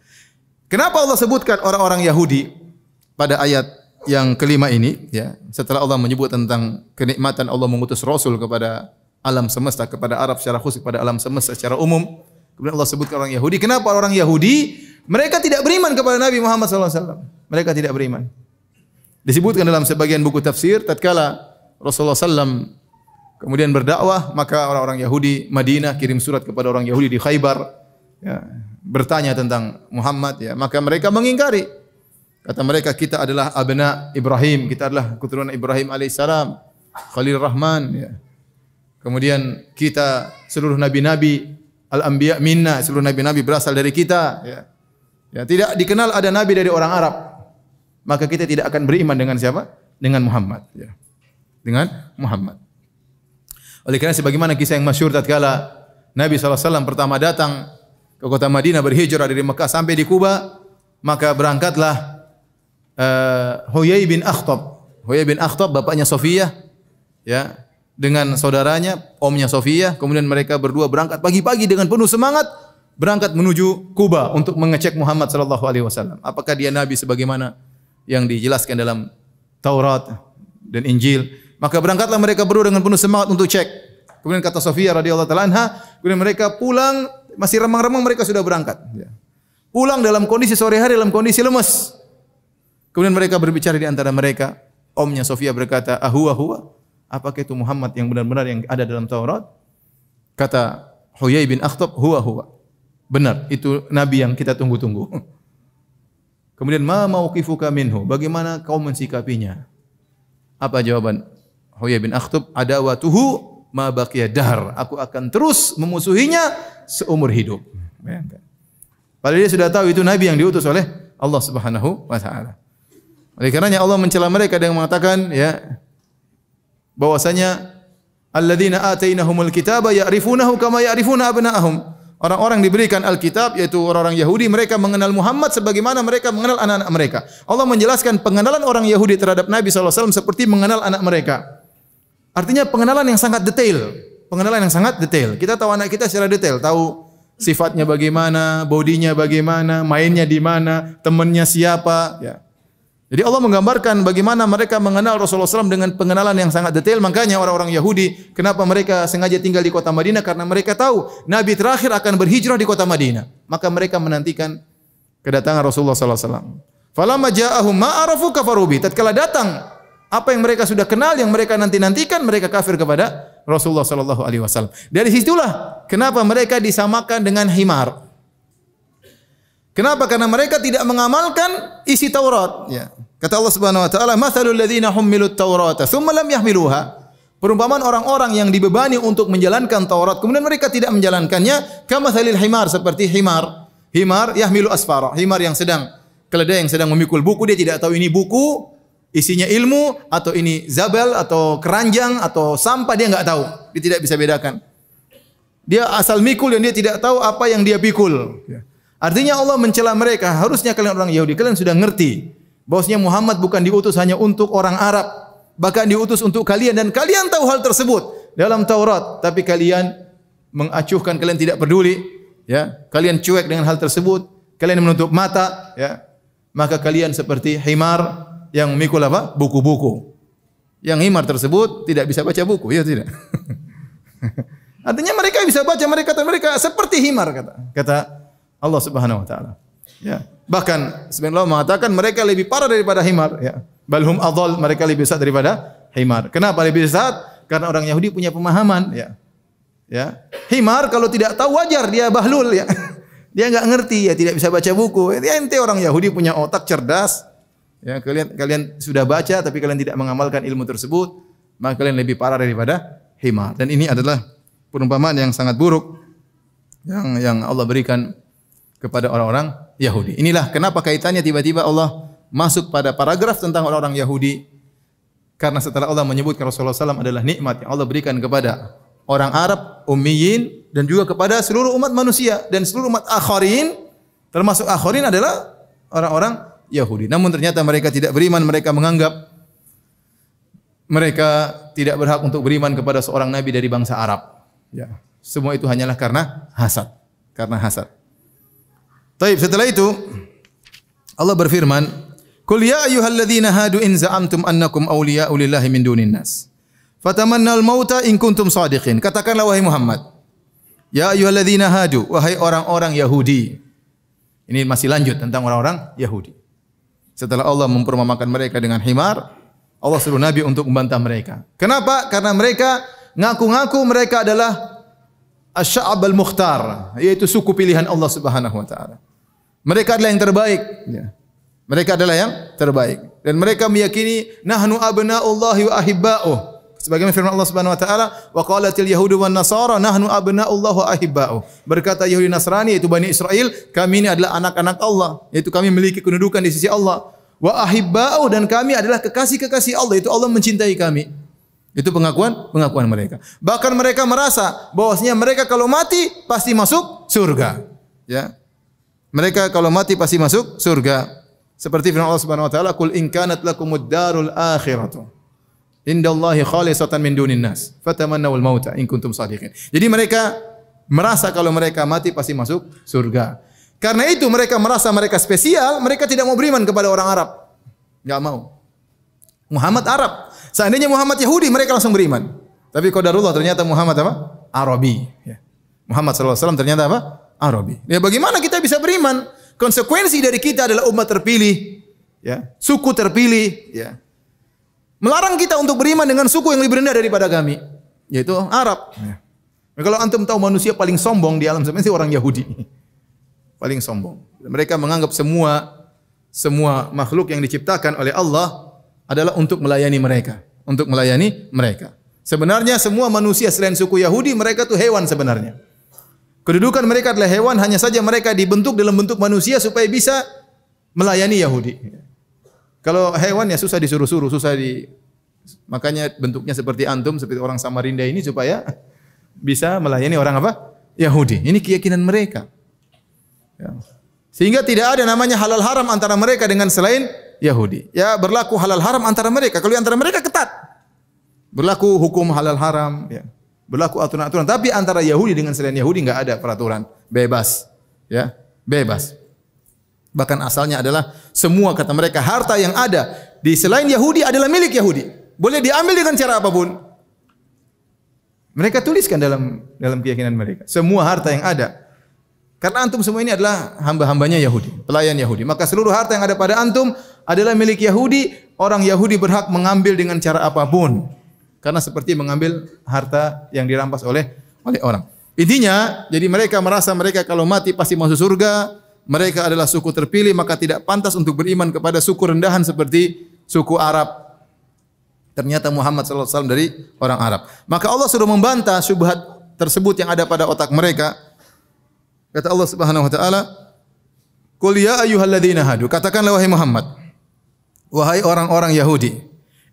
Kenapa Allah sebutkan orang-orang Yahudi pada ayat yang kelima ini, ya? Setelah Allah menyebut tentang kenikmatan Allah mengutus rasul kepada alam semesta, kepada Arab secara khusus, kepada alam semesta secara umum. Kemudian Allah sebutkan orang Yahudi. Kenapa orang Yahudi? Mereka tidak beriman kepada Nabi Muhammad SAW. Mereka tidak beriman. Disebutkan dalam sebagian buku tafsir, tatkala Rasulullah SAW kemudian berdakwah, maka orang-orang Yahudi Madinah kirim surat kepada orang Yahudi di Khaybar, ya, bertanya tentang Muhammad, ya. Maka mereka mengingkari. Kata mereka, kita adalah abna Ibrahim, kita adalah keturunan Ibrahim alaihissalam, Khalil Rahman, ya. Kemudian kita seluruh nabi-nabi al-anbiya minna, seluruh nabi-nabi berasal dari kita, ya. Ya, tidak dikenal ada nabi dari orang Arab. Maka kita tidak akan beriman dengan siapa? Dengan Muhammad, ya. Dengan Muhammad. Oleh karena sebagaimana kisah yang masyhur tatkala Nabi SAW pertama datang ke kota Madinah, berhijrah dari Mekah sampai di Kuba, maka berangkatlah Huyai bin Akhtab. Huyai bin Akhtab bapaknya Sofiyah, ya, dengan saudaranya, omnya Sofiyah. Kemudian mereka berdua berangkat pagi-pagi dengan penuh semangat, berangkat menuju Kuba untuk mengecek Muhammad sallallahu alaihi wasallam. Apakah dia nabi sebagaimana yang dijelaskan dalam Taurat dan Injil? Maka berangkatlah mereka berdua dengan penuh semangat untuk cek. Kemudian kata Sofiyah radhiyallahu taala anha, kemudian mereka pulang masih remang-remang, mereka sudah berangkat. Pulang dalam kondisi sore hari, dalam kondisi lemas. Kemudian mereka berbicara di antara mereka. Omnya Sofiyah berkata, huwa? Apakah itu Muhammad yang benar-benar yang ada dalam Taurat? Kata Huyai bin Akhtab, huwa. Benar, itu nabi yang kita tunggu-tunggu. Kemudian ma mauqifuka minhu? Bagaimana kau mensikapinya? Apa jawaban Huyai bin Akhtab? Adawatuhu ma baqiya dahr. Aku akan terus memusuhinya seumur hidup. Padahal dia sudah tahu itu nabi yang diutus oleh Allah Subhanahu wa taala. Oleh karenanya Allah mencela mereka dengan mengatakan, ya, bahwasanya alladzina atainahumul kitaba ya'rifunahu kama ya'rifuna abna'ahum. Orang-orang diberikan Alkitab, yaitu orang-orang Yahudi, mereka mengenal Muhammad sebagaimana mereka mengenal anak-anak mereka. Allah menjelaskan pengenalan orang Yahudi terhadap Nabi SAW seperti mengenal anak mereka. Artinya pengenalan yang sangat detail. Pengenalan yang sangat detail. Kita tahu anak kita secara detail, tahu sifatnya bagaimana, bodinya bagaimana, mainnya di mana, temannya siapa, ya. Jadi Allah menggambarkan bagaimana mereka mengenal Rasulullah SAW dengan pengenalan yang sangat detail. Makanya orang-orang Yahudi, kenapa mereka sengaja tinggal di kota Madinah? Karena mereka tahu Nabi terakhir akan berhijrah di kota Madinah. Maka mereka menantikan kedatangan Rasulullah SAW. Falamma ja'ahum ma'arafu kafarubi. Tatkala datang apa yang mereka sudah kenal, yang mereka nanti-nantikan, mereka kafir kepada Rasulullah SAW. Dari situlah kenapa mereka disamakan dengan himar. Kenapa? Karena mereka tidak mengamalkan isi Taurat. Ya. Kata Allah Subhanahu wa taala, "Matsalul ladzina hummilut Taurata tsumma lam yahmiluha." Perumpamaan orang-orang yang dibebani untuk menjalankan Taurat kemudian mereka tidak menjalankannya, kamatsalil himar, seperti himar. Himar yahmilu asfara. Himar yang sedang, keledai yang sedang memikul buku, dia tidak tahu ini buku, isinya ilmu, atau ini zabel, atau keranjang, atau sampah, dia enggak tahu. Dia tidak bisa bedakan. Dia asal mikul dan dia tidak tahu apa yang dia pikul. Ya. Artinya Allah mencela mereka. Harusnya kalian orang Yahudi, kalian sudah ngerti bahwasanya Muhammad bukan diutus hanya untuk orang Arab, bahkan diutus untuk kalian, dan kalian tahu hal tersebut dalam Taurat, tapi kalian mengacuhkan, kalian tidak peduli, ya. Kalian cuek dengan hal tersebut, kalian menutup mata, ya. Maka kalian seperti himar yang memikul apa? Buku-buku. Yang himar tersebut tidak bisa baca buku, ya tidak. Artinya mereka bisa baca, mereka seperti himar, kata Allah Subhanahu wa taala. Ya. Bahkan sebenarnya Allah mengatakan mereka lebih parah daripada himar, ya. Balhum adhal, mereka lebih sesat daripada himar. Kenapa lebih sesat? Karena orang Yahudi punya pemahaman, ya. Ya. Himar kalau tidak tahu wajar dia bahlul, ya. Dia enggak ngerti, ya, tidak bisa baca buku. Ente orang Yahudi punya otak cerdas. Ya, kalian sudah baca tapi kalian tidak mengamalkan ilmu tersebut, maka kalian lebih parah daripada himar. Dan ini adalah perumpamaan yang sangat buruk yang Allah berikan kepada orang-orang Yahudi. Inilah kenapa kaitannya tiba-tiba Allah masuk pada paragraf tentang orang-orang Yahudi. Karena setelah Allah menyebutkan Rasulullah SAW adalah nikmat yang Allah berikan kepada orang Arab, ummiyin, dan juga kepada seluruh umat manusia. Dan seluruh umat akharin, termasuk akharin adalah orang-orang Yahudi. Namun ternyata mereka tidak beriman, mereka menganggap mereka tidak berhak untuk beriman kepada seorang nabi dari bangsa Arab. Ya, semua itu hanyalah karena hasad. Karena hasad. Taib, setelah itu Allah berfirman, "Qul ya ayyuhalladzina hadu in za'amtum annakum awliya'u lillahi min dunin nas. Fatamannal mauta in kuntum shadiqin." Katakanlah wahai Muhammad, ya ayyuhalladzina hadu, wahai orang-orang Yahudi. Ini masih lanjut tentang orang-orang Yahudi. Setelah Allah memperumpamakan mereka dengan himar, Allah suruh Nabi untuk membantah mereka. Kenapa? Karena mereka ngaku-ngaku mereka adalah Asy-Sya'ab al-Mukhtar, yaitu suku pilihan Allah Subhanahu wa taala. Mereka adalah yang terbaik, ya. Mereka adalah yang terbaik dan mereka meyakini nahnu abna'ullahi wa ahibba'uh. Sebagaimana firman Allah Subhanahu wa taala, wa qalatil yahudu wan nasara nahnu abna'ullahi wa ahibba'uh. Berkata Yahudi Nasrani yaitu Bani Israel, kami ini adalah anak-anak Allah, yaitu kami memiliki kedudukan di sisi Allah. Wa ahibba'uh, dan kami adalah kekasih-kekasih Allah, itu Allah mencintai kami. Itu pengakuan mereka. Bahkan mereka merasa bahwasanya mereka kalau mati pasti masuk surga. Ya. Mereka kalau mati pasti masuk surga. Seperti firman Allah Subhanahu wa taala, "Qul in kanat lakumud darul akhiratu indallahi khalisatan min dunin nas, fatamannawul mauta in kuntum shadiqin." Jadi mereka merasa kalau mereka mati pasti masuk surga. Karena itu mereka merasa mereka spesial, mereka tidak mau beriman kepada orang Arab. Enggak mau. Muhammad Arab. Seandainya Muhammad Yahudi, mereka langsung beriman. Tapi qadarullah ternyata Muhammad apa? Arabi. Ya. Muhammad SAW ternyata apa? Arabi. Ya, bagaimana kita bisa beriman? Konsekuensi dari kita adalah umat terpilih, ya, suku terpilih. Ya. Melarang kita untuk beriman dengan suku yang lebih rendah daripada kami, yaitu Arab. Ya. Kalau antum tahu manusia paling sombong di alam semesta orang Yahudi. Paling sombong. Mereka menganggap semua makhluk yang diciptakan oleh Allah adalah untuk melayani mereka. Sebenarnya semua manusia selain suku Yahudi, mereka itu hewan sebenarnya. Kedudukan mereka adalah hewan, hanya saja mereka dibentuk dalam bentuk manusia supaya bisa melayani Yahudi. Kalau hewan ya susah disuruh-suruh, makanya bentuknya seperti antum, seperti orang Samarinda ini supaya bisa melayani orang apa? Yahudi. Ini keyakinan mereka. Ya. Sehingga tidak ada namanya halal haram antara mereka dengan selain Yahudi. Ya, berlaku halal haram antara mereka. Kalau antara mereka ketat. Berlaku hukum halal haram, ya. Berlaku aturan-aturan. Tapi antara Yahudi dengan selain Yahudi enggak ada peraturan. Bebas. Ya, bebas. Bahkan asalnya adalah semua kata mereka harta yang ada di selain Yahudi adalah milik Yahudi. Boleh diambil dengan cara apapun. Mereka tuliskan dalam keyakinan mereka. Semua harta yang ada. Karena antum semua ini adalah hamba-hambanya Yahudi, pelayan Yahudi. Maka seluruh harta yang ada pada antum adalah milik Yahudi. Orang Yahudi berhak mengambil dengan cara apapun. Karena seperti mengambil harta yang dirampas oleh orang. Intinya, jadi mereka merasa mereka kalau mati pasti masuk surga. Mereka adalah suku terpilih, maka tidak pantas untuk beriman kepada suku rendahan seperti suku Arab. Ternyata Muhammad SAW dari orang Arab. Maka Allah sudah membantah syubhat tersebut yang ada pada otak mereka. Kata Allah Subhanahu wa taala, "Qul ya ayyuhalladzina hadu." Katakanlah wahai Muhammad, wahai orang-orang Yahudi,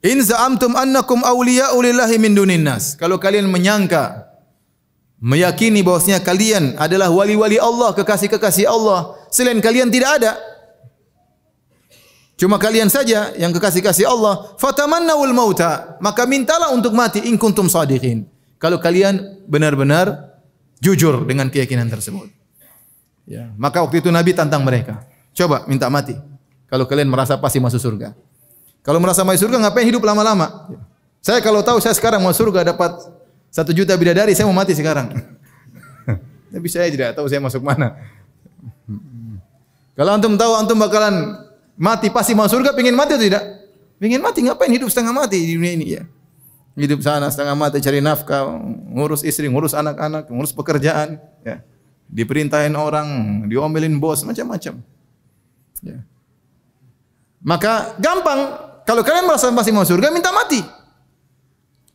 "In za'amtum annakum awliya'u lillahi min dunin nas." Kalau kalian menyangka, meyakini bahwasanya kalian adalah wali-wali Allah, kekasih-kekasih Allah, selain kalian tidak ada. Cuma kalian saja yang kekasih-kasih Allah, fatamannawul mauta, maka mintalah untuk mati in kuntum shadiqin. Kalau kalian benar-benar jujur dengan keyakinan tersebut. Ya, maka waktu itu Nabi tantang mereka. Coba minta mati. Kalau kalian merasa pasti masuk surga. Kalau merasa masuk surga, ngapain hidup lama-lama? Saya kalau tahu saya sekarang mau surga dapat 1 juta bidadari, saya mau mati sekarang. Tapi saya tidak tahu saya masuk mana. Kalau antum tahu antum bakalan mati pasti masuk surga, pengin mati atau tidak? Pengin mati, ngapain hidup setengah mati di dunia ini ya? Hidup sana setengah mati cari nafkah, ngurus istri, ngurus anak-anak, ngurus pekerjaan, ya. Diperintahin orang, diomelin bos, macam-macam. Ya. Maka gampang, kalau kalian merasa pasti mau surga, minta mati.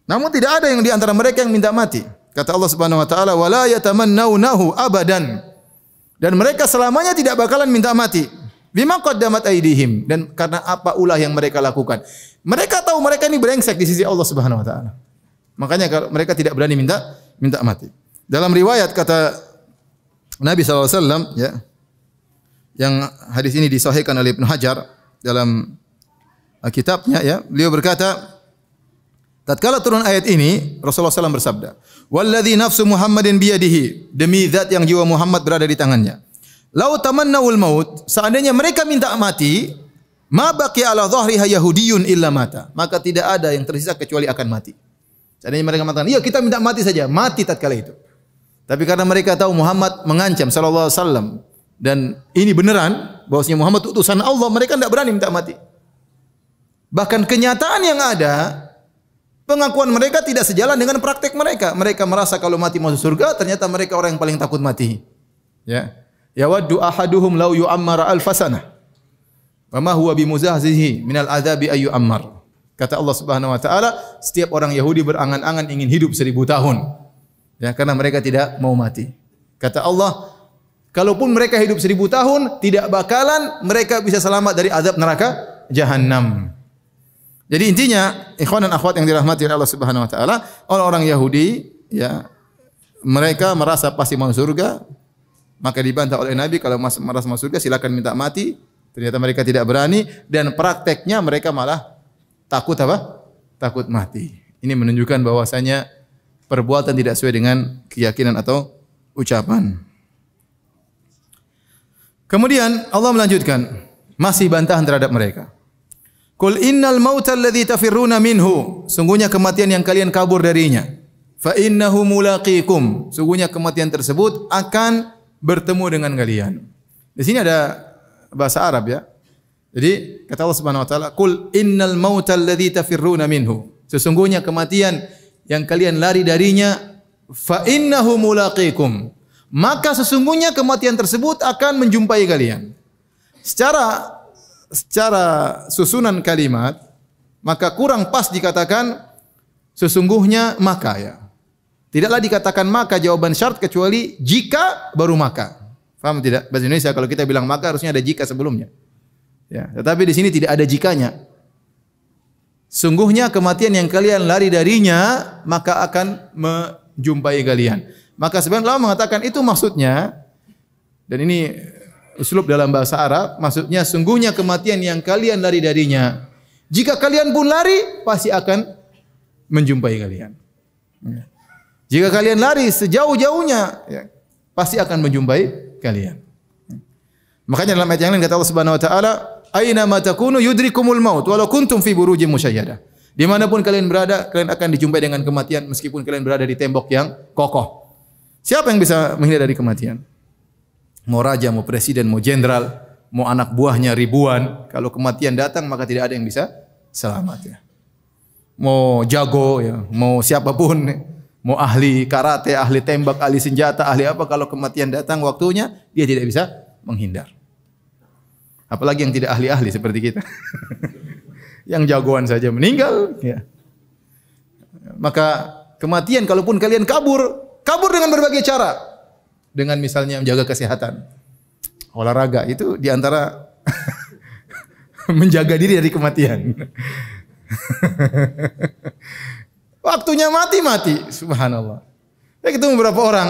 Namun tidak ada yang di antara mereka yang minta mati. Kata Allah Subhanahu wa taala, "Wala yatamannawnahu abadan." Dan mereka selamanya tidak bakalan minta mati. Bima qaddamat aydihim, dan karena apa ulah yang mereka lakukan. Mereka tahu mereka ini brengsek di sisi Allah Subhanahu wa taala. Makanya mereka tidak berani minta mati. Dalam riwayat kata Nabi sallallahu alaihi wasallam, ya, yang hadis ini disahihkan oleh Ibnu Hajar dalam kitabnya, ya, beliau berkata, tatkala turun ayat ini, Rasulullah SAW bersabda, "Walladzi nafsu Muhammadin biyadihi," demi zat yang jiwa Muhammad berada di tangannya. "Lau tamannawul maut," seandainya mereka minta mati, "ma baqiya ala dhahriha yahudiyyun illa mata," maka tidak ada yang tersisa kecuali akan mati. Seandainya mereka mengatakan, "Iya, kita minta mati saja," mati tatkala itu. Tapi karena mereka tahu Muhammad mengancam sallallahu alaihi wasallam dan ini beneran bahwasanya Muhammad utusan Allah, mereka tidak berani minta mati. Bahkan kenyataan yang ada, pengakuan mereka tidak sejalan dengan praktek mereka. Mereka merasa kalau mati masuk surga, ternyata mereka orang yang paling takut mati. Ya. Yawaddu ahaduhum law yu'ammara alfasana. Wa ma huwa bimuzahzihi minal adzabi ay yu'ammar. Kata Allah Subhanahu wa taala, setiap orang Yahudi berangan-angan ingin hidup 1000 tahun. Ya, karena mereka tidak mau mati. Kata Allah, kalaupun mereka hidup 1000 tahun, tidak bakalan mereka bisa selamat dari azab neraka Jahannam. Jadi intinya, ikhwan dan akhwat yang dirahmati oleh Allah Subhanahu wa taala, orang-orang Yahudi, ya, mereka merasa pasti masuk surga, maka dibantah oleh Nabi, kalau merasa masuk surga silakan minta mati. Ternyata mereka tidak berani, dan prakteknya mereka malah takut apa? Takut mati. Ini menunjukkan bahwasanya perbuatan tidak sesuai dengan keyakinan atau ucapan. Kemudian Allah melanjutkan, masih bantahan terhadap mereka. Qul innal mauta alladhi tafirruna minhu, sungguhnya kematian yang kalian kabur darinya. Fa innahu mulaqikum, sungguhnya kematian tersebut akan bertemu dengan kalian. Di sini ada bahasa Arab, ya. Jadi kata Allah Subhanahu wa taala, "Qul innal mauta alladzi tafirruna minhu." Sesungguhnya kematian yang kalian lari darinya, fa innahu mulaqikum. Maka sesungguhnya kematian tersebut akan menjumpai kalian. Secara susunan kalimat, maka kurang pas dikatakan sesungguhnya maka, ya. Tidaklah dikatakan maka jawaban syarat kecuali jika baru maka. Paham tidak? Bahasa Indonesia kalau kita bilang maka harusnya ada jika sebelumnya. Ya, tetapi di sini tidak ada jikanya. Sungguhnya kematian yang kalian lari darinya maka akan menjumpai kalian. Maka sebagian ulama mengatakan itu maksudnya, dan ini uslub dalam bahasa Arab, maksudnya sungguhnya kematian yang kalian lari darinya, jika kalian pun lari pasti akan menjumpai kalian. Ya. Jika kalian lari sejauh-jauhnya, ya, pasti akan menjumpai kalian. Makanya dalam ayat yang lain kata Allah Subhanahu wa taala, "Aina ma takunu yudrikumul maut walau kuntum fi burujin musyayyadah." Dimanapun kalian berada, kalian akan dijumpai dengan kematian meskipun kalian berada di tembok yang kokoh. Siapa yang bisa menghindar dari kematian? Mau raja, mau presiden, mau jenderal, mau anak buahnya ribuan, kalau kematian datang maka tidak ada yang bisa selamat, ya. Mau jago, ya, mau siapapun, mau ahli karate, ahli tembak, ahli senjata, ahli apa, kalau kematian datang waktunya dia tidak bisa menghindar. Apalagi yang tidak ahli-ahli seperti kita. Yang jagoan saja meninggal, ya. Maka kematian kalaupun kalian kabur dengan berbagai cara. Dengan misalnya menjaga kesehatan. Olahraga itu diantara menjaga diri dari kematian. Waktunya mati, subhanallah. Saya ketemu beberapa orang,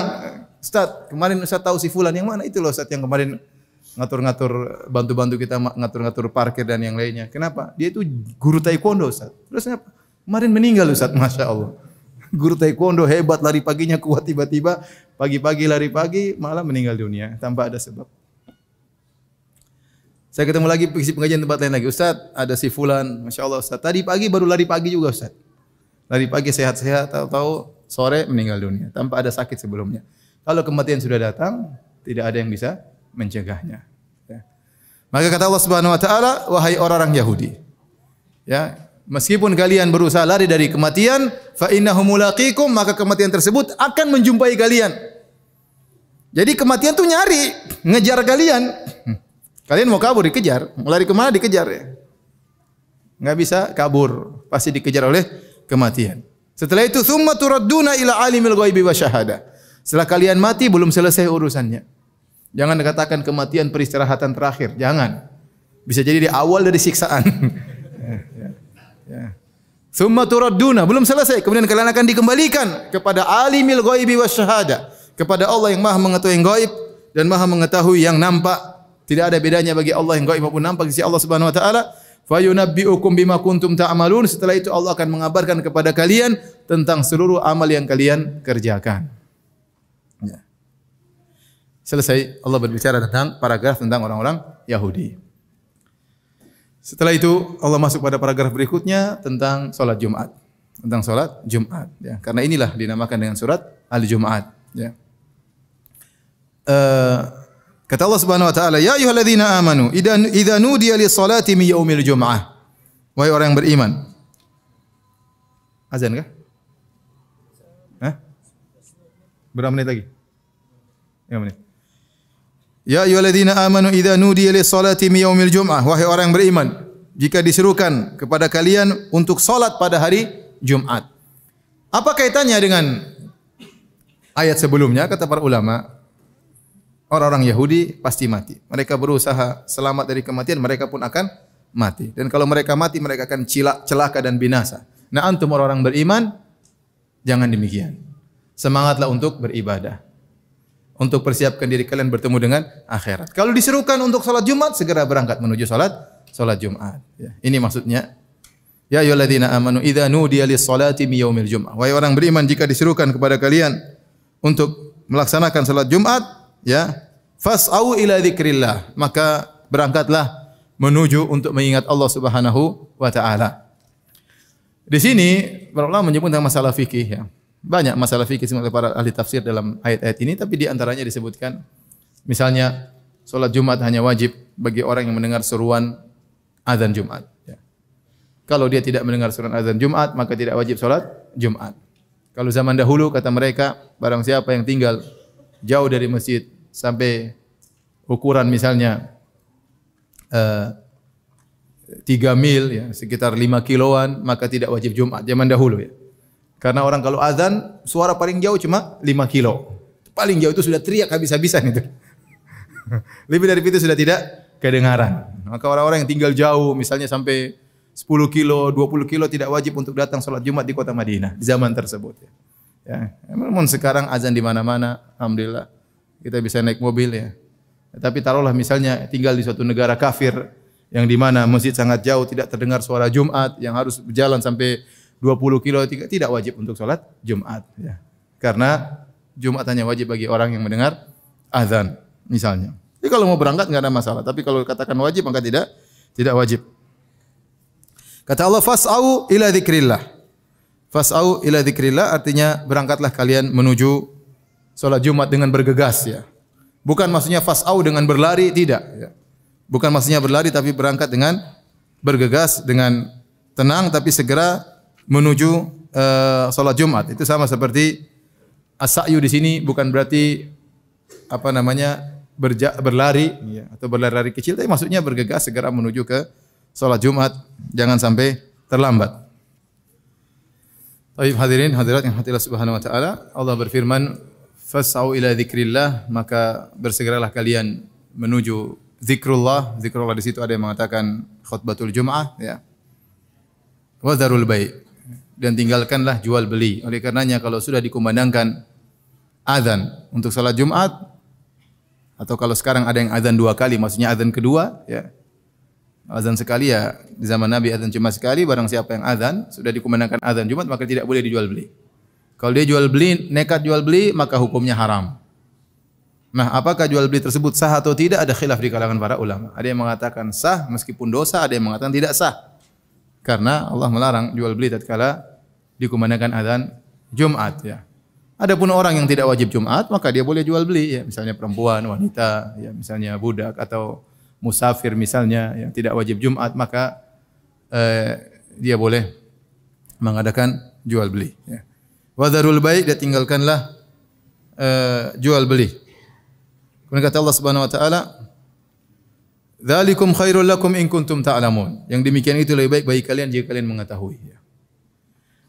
Ustaz, kemarin Ustaz tahu si fulan yang mana? Itu loh Ustaz yang kemarin ngatur-ngatur, bantu-bantu kita ngatur-ngatur parkir dan yang lainnya. Kenapa? Dia itu guru taekwondo, Ustaz. Terus kenapa? Kemarin meninggal, Ustaz. Masya Allah. Guru taekwondo hebat, lari paginya kuat, tiba-tiba pagi-pagi lari pagi malah meninggal dunia tanpa ada sebab. Saya ketemu lagi isi pengajian tempat lain lagi. Ustaz, ada si fulan, Masya Allah Ustaz. Tadi pagi baru lari pagi juga, Ustaz. Lari pagi sehat-sehat, tahu-tahu sore meninggal dunia tanpa ada sakit sebelumnya. Kalau kematian sudah datang, tidak ada yang bisa mencegahnya. Ya. Maka kata Allah Subhanahu wa taala, wahai orang-orang Yahudi, ya, meskipun kalian berusaha lari dari kematian, fa innahu mulaqikum, maka kematian tersebut akan menjumpai kalian. Jadi kematian tuh nyari, ngejar kalian. Kalian mau kabur dikejar, mau lari kemana dikejar, ya. Nggak bisa kabur, pasti dikejar oleh kematian. Setelah itu tsumma turadduna ila alimil ghaibi wa syahada. Setelah kalian mati belum selesai urusannya. Jangan dikatakan kematian peristirahatan terakhir, jangan. Bisa jadi di awal dari siksaan. Tsumma turadduna, belum selesai, kemudian kalian akan dikembalikan kepada alimil ghaibi wasyahada, kepada Allah yang Maha mengetahui yang gaib dan Maha mengetahui yang nampak. Tidak ada bedanya bagi Allah yang gaib maupun nampak di sisi Allah Subhanahu wa taala. Fayunabbi'ukum bima kuntum ta'malun. Setelah itu Allah akan mengabarkan kepada kalian tentang seluruh amal yang kalian kerjakan. Ya. Selesai Allah berbicara tentang paragraf tentang orang-orang Yahudi. Setelah itu Allah masuk pada paragraf berikutnya tentang salat Jumat. Tentang salat Jumat, ya. Karena inilah dinamakan dengan surat Al-Jumu'at, ya. Kata Allah Subhanahu wa taala, "Ya ayyuhalladzina amanu idza nudiya lis-salati min yaumil jum'ah." Wahai orang yang beriman. Azan kah? Hah? Berapa menit lagi? 5 menit. Ya ayyuhalladzina amanu idza nudiya lis-salati min yaumil jum'ah. Wahai orang yang beriman, jika diserukan kepada kalian untuk salat pada hari Jumat. Apa kaitannya dengan ayat sebelumnya? Kata para ulama, orang-orang Yahudi pasti mati. Mereka berusaha selamat dari kematian, mereka pun akan mati. Dan kalau mereka mati, mereka akan celaka dan binasa. Nah, antum orang-orang beriman, jangan demikian. Semangatlah untuk beribadah. Untuk persiapkan diri kalian bertemu dengan akhirat. Kalau diserukan untuk salat Jumat, segera berangkat menuju salat Jumat. Ya, ini maksudnya. Ya ayyuhalladzina amanu idza nudiya lis-salati min yaumil jum'ah. Wahai orang beriman, jika diserukan kepada kalian untuk melaksanakan salat Jumat, ya, fas'au ila dzikrillah, maka berangkatlah menuju untuk mengingat Allah Subhanahu wa taala. Di sini para ulama menyebut tentang masalah fikih, ya. Banyak masalah fikih oleh para ahli tafsir dalam ayat-ayat ini, tapi di antaranya disebutkan misalnya salat Jumat hanya wajib bagi orang yang mendengar seruan azan Jumat, ya. Kalau dia tidak mendengar seruan azan Jumat, maka tidak wajib salat Jumat. Kalau zaman dahulu kata mereka, barang siapa yang tinggal jauh dari masjid sampai ukuran misalnya 3 mil, ya, sekitar 5 kiloan, maka tidak wajib Jumat zaman dahulu, ya. Karena orang kalau azan suara paling jauh cuma 5 kilo. Paling jauh itu sudah teriak habis-habisan itu. Lebih dari itu sudah tidak kedengaran. Maka orang-orang yang tinggal jauh misalnya sampai 10 kilo, 20 kilo tidak wajib untuk datang salat Jumat di kota Madinah di zaman tersebut, ya. Ya, memang sekarang azan di mana-mana, alhamdulillah. Kita bisa naik mobil, ya. Tapi taruhlah misalnya tinggal di suatu negara kafir yang di mana masjid sangat jauh, tidak terdengar suara Jumat, yang harus berjalan sampai 20 kilo, tidak wajib untuk salat Jumat, ya. Karena Jumat hanya wajib bagi orang yang mendengar azan misalnya. Jadi kalau mau berangkat enggak ada masalah, tapi kalau katakan wajib maka tidak wajib. Kata Allah, fas'au ila dzikrillah. Fas'au ila dzikrillah artinya berangkatlah kalian menuju salat Jumat dengan bergegas, ya. Bukan maksudnya fas'au dengan berlari, tidak, ya. Bukan maksudnya berlari tapi berangkat dengan bergegas, dengan tenang tapi segera menuju salat Jumat. Itu sama seperti as-sa'yu di sini bukan berarti apa namanya berlari, ya, atau berlari kecil, tapi maksudnya bergegas segera menuju ke salat Jumat, jangan sampai terlambat. Baik hadirin hadirat yang hati Allah Subhanahu wa taala, Allah berfirman, "Fas'au ila dzikrillah", maka bersegeralah kalian menuju zikrullah. Zikrullah di situ ada yang mengatakan khutbatul Jum'ah, ya. Wa dzarul bai', dan tinggalkanlah jual beli. Oleh karenanya kalau sudah dikumandangkan azan untuk salat Jumat, atau kalau sekarang ada yang azan 2 kali, maksudnya azan kedua, ya. Azan sekali, ya, di zaman Nabi azan cuma sekali, barang siapa yang azan sudah dikumandangkan azan Jumat maka tidak boleh dijual beli. Kalau dia jual beli, nekat jual beli, maka hukumnya haram. Nah, apakah jual beli tersebut sah atau tidak? Ada khilaf di kalangan para ulama. Ada yang mengatakan sah meskipun dosa, ada yang mengatakan tidak sah. Karena Allah melarang jual beli tatkala dikumandangkan azan Jumat, ya. Adapun orang yang tidak wajib Jumat, maka dia boleh jual beli, ya, misalnya perempuan, wanita, ya, misalnya budak atau musafir misalnya yang tidak wajib Jumat, maka dia boleh mengadakan jual beli, ya. Wa dzarul bai', dan tinggalkanlah jual beli. Kemudian kata Allah Subhanahu wa taala, "Dzalikum khairul lakum in kuntum ta'lamun." Yang demikian itu lebih baik bagi kalian jika kalian mengetahui, ya.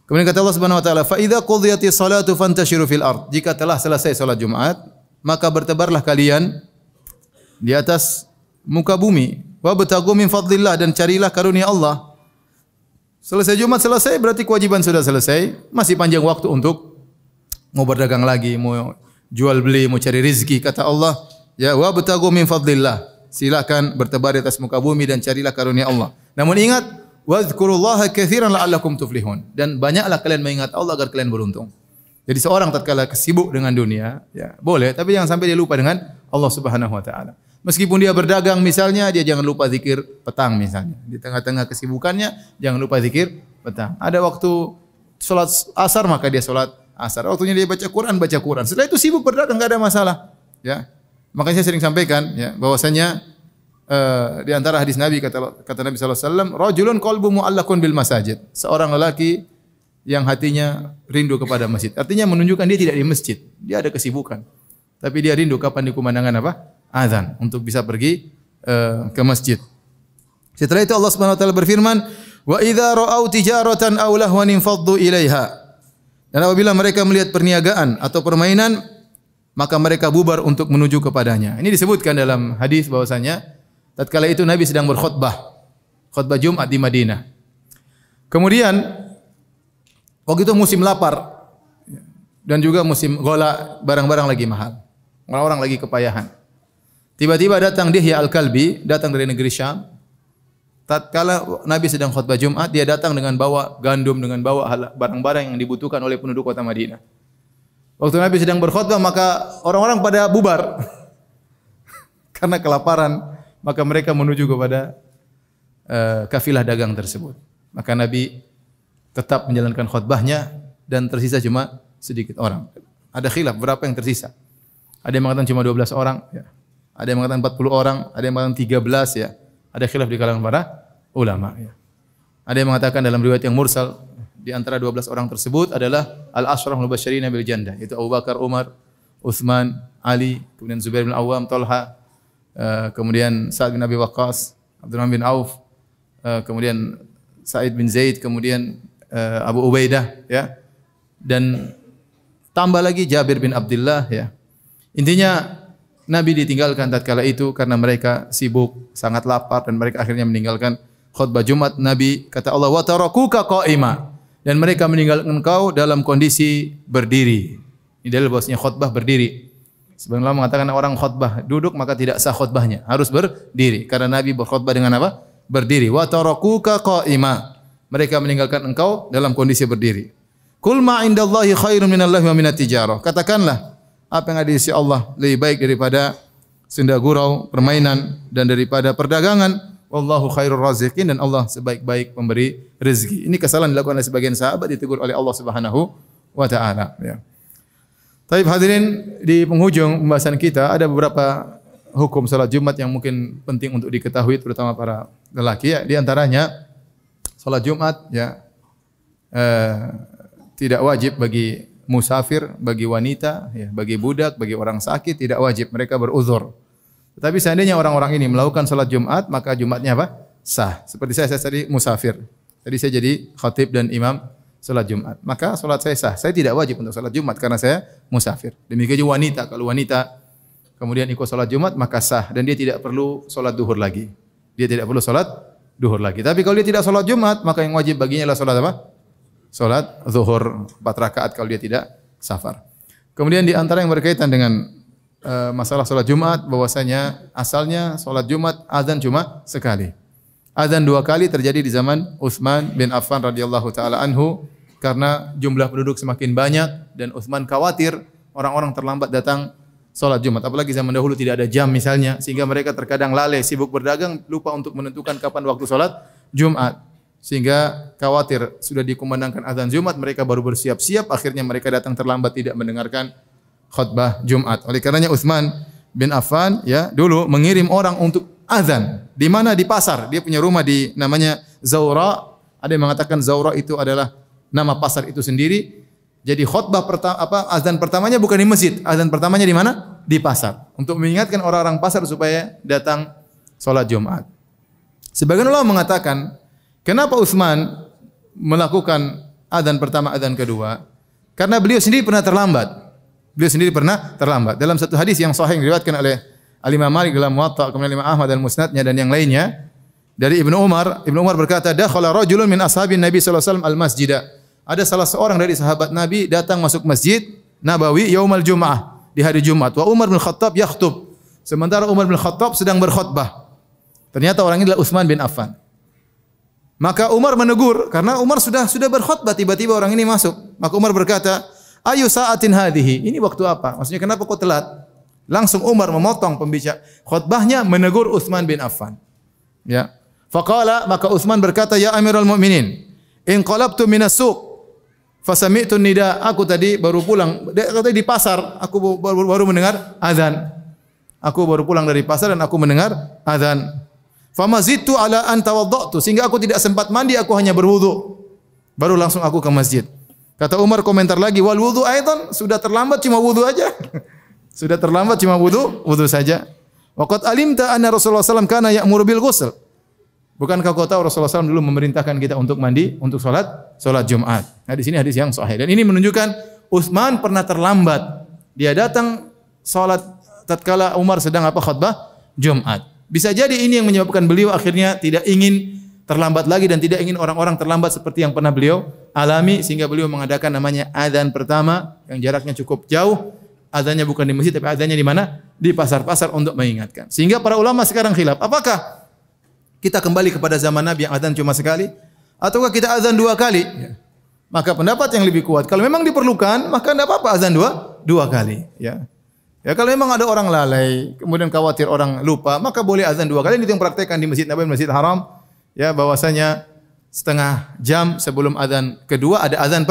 Kemudian kata Allah Subhanahu wa taala, "Fa idza qudiyatis salatu fantashiru fil ard." Jika telah selesai salat Jumat, maka bertebarlah kalian di atas muka bumi. Wabtaghu min fadlillah, dan carilah karunia Allah. Selesai Jumat selesai berarti kewajiban sudah selesai. Masih panjang waktu untuk mau berdagang lagi, mau jual beli, mau cari rezeki. Kata Allah, ya wabtaghu min fadlillah. Silakan bertebar di atas muka bumi dan carilah karunia Allah. Namun ingat, wadhkurullaha katsiran la'allakum tuflihun. Dan banyaklah kalian mengingat Allah agar kalian beruntung. Jadi seorang tatkala sibuk dengan dunia, ya boleh, tapi jangan sampai dia lupa dengan Allah Subhanahu wa taala. Meskipun dia berdagang misalnya, dia jangan lupa zikir petang misalnya. Di tengah-tengah kesibukannya, jangan lupa zikir petang. Ada waktu salat asar, maka dia salat asar. Waktunya dia baca Quran. Setelah itu sibuk berdagang, enggak ada masalah. Ya. Makanya saya sering sampaikan ya, bahwasanya di antara hadis Nabi kata Nabi sallallahu alaihi wasallam, rajulun qalbu mu'allaqun bil masajid. Seorang lelaki yang hatinya rindu kepada masjid. Artinya menunjukkan dia tidak di masjid. Dia ada kesibukan. Tapi dia rindu kapan dikumandangkan apa? Azan, untuk bisa pergi ke masjid. Setelah itu Allah Subhanahu wa taala berfirman, "Wa idza ra'au tijaratan aw lahwan infaddu ilaiha." Dan apabila mereka melihat perniagaan atau permainan, maka mereka bubar untuk menuju kepadanya. Ini disebutkan dalam hadis bahwasanya tatkala itu Nabi sedang berkhutbah, khutbah Jumat di Madinah. Kemudian waktu itu musim lapar dan juga musim ghala, barang-barang lagi mahal. Orang-orang lagi kepayahan. Tiba-tiba datang Dihya Al-Kalbi, datang dari negeri Syam. Tatkala Nabi sedang khutbah Jumat, dia datang dengan bawa gandum, dengan bawa barang-barang yang dibutuhkan oleh penduduk kota Madinah. Waktu Nabi sedang berkhutbah, maka orang-orang pada bubar. Karena kelaparan, maka mereka menuju kepada kafilah dagang tersebut. Maka Nabi tetap menjalankan khutbahnya dan tersisa cuma sedikit orang. Ada khilaf berapa yang tersisa. Ada yang mengatakan cuma 12 orang, ya. Ada yang mengatakan 40 orang, ada yang mengatakan 13 ya. Ada khilaf di kalangan para ulama ya. Ada yang mengatakan dalam riwayat yang mursal, di antara 12 orang tersebut adalah al-asyraful mubasysyirina bil jannah, yaitu Abu Bakar, Umar, Utsman, Ali, kemudian Zubair bin Awwam, Talha, kemudian Sa'ad bin Abi Waqqas, Abdurrahman bin Auf, kemudian Sa'id bin Zaid, kemudian Abu Ubaidah ya. Dan tambah lagi Jabir bin Abdullah ya. Intinya Nabi ditinggalkan tatkala itu karena mereka sibuk, sangat lapar dan mereka akhirnya meninggalkan khutbah Jumat. Nabi kata Allah, "Wa tarakuka qa'ima." Dan mereka meninggalkan engkau dalam kondisi berdiri. Ini dalil bahwasanya khutbah berdiri. Sebenarnya Allah mengatakan orang khutbah duduk maka tidak sah khutbahnya, harus berdiri karena Nabi berkhutbah dengan apa? Berdiri. Wa tarakuka qa'ima. Mereka meninggalkan engkau dalam kondisi berdiri. Qul ma 'indallahi khairun minallahi wa minat tijarah. Katakanlah, apa yang ada di sisi Allah lebih baik daripada senda gurau, permainan dan daripada perdagangan. Wallahu khairur raziqin, dan Allah sebaik-baik pemberi rezeki. Ini kesalahan dilakukan oleh sebagian sahabat, ditegur oleh Allah Subhanahu wa taala ya. Baik hadirin, di penghujung pembahasan kita ada beberapa hukum salat Jumat yang mungkin penting untuk diketahui terutama para lelaki ya. Di antaranya salat Jumat ya tidak wajib bagi musafir, bagi wanita, ya, bagi budak, bagi orang sakit tidak wajib, mereka beruzur. Tetapi seandainya orang-orang ini melakukan salat Jumat, maka Jumatnya apa? Sah. Seperti saya tadi musafir. Tadi saya jadi khatib dan imam salat Jumat. Maka salat saya sah. Saya tidak wajib untuk salat Jumat karena saya musafir. Demikian juga wanita, kalau wanita kemudian ikut salat Jumat maka sah dan dia tidak perlu salat duhur lagi. Dia tidak perlu salat duhur lagi. Tapi kalau dia tidak salat Jumat, maka yang wajib baginya adalah salat apa? Salat zuhur 4 rakaat kalau dia tidak safar. Kemudian di antara yang berkaitan dengan masalah salat Jumat, bahwasanya asalnya salat Jumat azan cuma sekali. Azan 2 kali terjadi di zaman Utsman bin Affan radhiyallahu taala anhu karena jumlah penduduk semakin banyak dan Utsman khawatir orang-orang terlambat datang salat Jumat. Apalagi zaman dahulu tidak ada jam misalnya, sehingga mereka terkadang lalai sibuk berdagang lupa untuk menentukan kapan waktu salat Jumat. Sehingga khawatir sudah dikumandangkan azan Jumat, mereka baru bersiap-siap, akhirnya mereka datang terlambat tidak mendengarkan khutbah Jumat. Oleh karenanya Utsman bin Affan ya dulu mengirim orang untuk azan. Di mana? Di pasar. Dia punya rumah di namanya Zawra. Ada yang mengatakan Zawra itu adalah nama pasar itu sendiri. Jadi khutbah azan pertamanya bukan di masjid. Azan pertamanya di mana? Di pasar. Untuk mengingatkan orang-orang pasar supaya datang salat Jumat. Sebagian ulama mengatakan, kenapa Utsman melakukan azan pertama, azan kedua? Karena beliau sendiri pernah terlambat. Beliau sendiri pernah terlambat. Dalam satu hadis yang sahih diriwayatkan oleh Al-Imam Malik dalam Muwatta, kemudian Imam Ahmad dan Musnadnya dan yang lainnya dari Ibnu Umar berkata, dakhala rajulun min ashabin Nabi sallallahu alaihi wasallam al-masjida. Ada salah seorang dari sahabat Nabi datang masuk masjid Nabawi yaumal Jum'ah, di hari Jumat. Wa Umar bin Khattab yakhtub. Sementara Umar bin Khattab sedang berkhutbah. Ternyata orang ini adalah Utsman bin Affan. Maka Umar menegur karena Umar sudah berkhutbah, tiba-tiba orang ini masuk. Maka Umar berkata, "Ayu sa'atin hadhihi?" Ini waktu apa? Maksudnya kenapa kau telat? Langsung Umar memotong pembicara khutbahnya, menegur Utsman bin Affan. Ya. Faqala, maka Utsman berkata, "Ya Amirul Mukminin, in qalabtu minas suq fasami'tu nida." Aku tadi baru pulang di pasar, aku baru mendengar azan. Aku baru pulang dari pasar dan aku mendengar azan. Famazidtu ala an tawaddatu, sehingga aku tidak sempat mandi, aku hanya berwudu. Baru langsung aku ke masjid. Kata Umar komentar lagi, wal wudu aidan, sudah terlambat cuma wudu aja. Sudah terlambat cuma wudu saja. Waqad alimta anna Rasulullah sallallahu alaihi wasallam kana ya'muru bil ghusl. Bukankah kau tahu Rasulullah SAW dulu memerintahkan kita untuk mandi untuk salat Jumat. Nah, di sini hadis yang sahih dan ini menunjukkan Utsman pernah terlambat. Dia datang salat tatkala Umar sedang khutbah Jumat. Bisa jadi ini yang menyebabkan beliau akhirnya tidak ingin terlambat lagi dan tidak ingin orang-orang terlambat seperti yang pernah beliau alami, sehingga beliau mengadakan namanya adzan pertama yang jaraknya cukup jauh. Adzannya bukan di masjid tapi adzannya di mana? Di pasar-pasar untuk mengingatkan. Sehingga para ulama sekarang khilaf, apakah kita kembali kepada zaman Nabi yang adzan cuma sekali ataukah kita adzan 2 kali? Ya. Maka pendapat yang lebih kuat, kalau memang diperlukan maka tidak apa-apa adzan dua kali, ya. Ya, kalau memang ada orang lalai, kemudian khawatir orang lupa, maka boleh azan 2 kali. Ini yang praktekkan di Masjid Nabawi, Masjid Haram. Ya, bahwasanya setengah jam sebelum azan kedua ada azan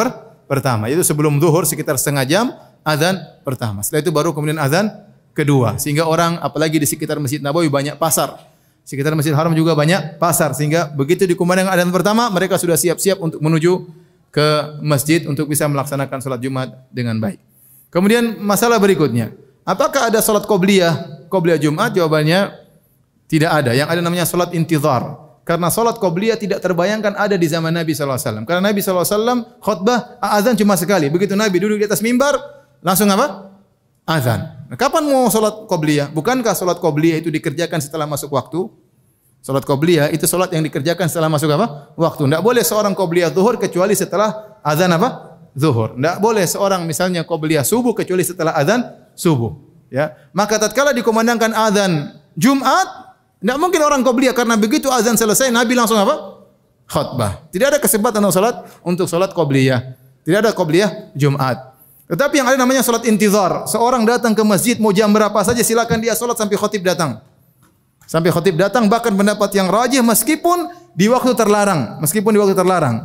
pertama. Itu sebelum zuhur sekitar setengah jam azan pertama. Setelah itu baru kemudian azan kedua. Sehingga orang, apalagi di sekitar Masjid Nabawi banyak pasar. Sekitar Masjid Haram juga banyak pasar. Sehingga begitu dikumandangkan azan pertama, mereka sudah siap-siap untuk menuju ke masjid untuk bisa melaksanakan salat Jumat dengan baik. Kemudian masalah berikutnya, apakah ada salat qobliyah Jumat? Jawabannya tidak ada. Yang ada namanya salat intizar. Karena salat qobliyah tidak terbayangkan ada di zaman Nabi sallallahu alaihi wasallam. Karena Nabi sallallahu alaihi wasallam khutbah azan cuma sekali. Begitu Nabi duduk di atas mimbar, langsung azan. Nah, kapan mau salat qobliyah? Bukankah salat qobliyah itu dikerjakan setelah masuk waktu? Salat qobliyah itu salat yang dikerjakan setelah masuk waktu. Tidak boleh seorang qobliyah zuhur kecuali setelah azan zuhur. Tidak boleh seorang misalnya qobliyah subuh kecuali setelah azan subuh, ya. Maka tatkala dikumandangkan azan Jumat, tidak mungkin orang qobliyah karena begitu azan selesai Nabi langsung khutbah. Tidak ada kesempatan untuk salat qobliyah. Tidak ada qobliyah Jumat. Tetapi yang ada namanya salat intizar. Seorang datang ke masjid mau jam berapa saja silakan dia salat sampai khatib datang. Sampai khatib datang, bahkan pendapat yang rajih meskipun di waktu terlarang,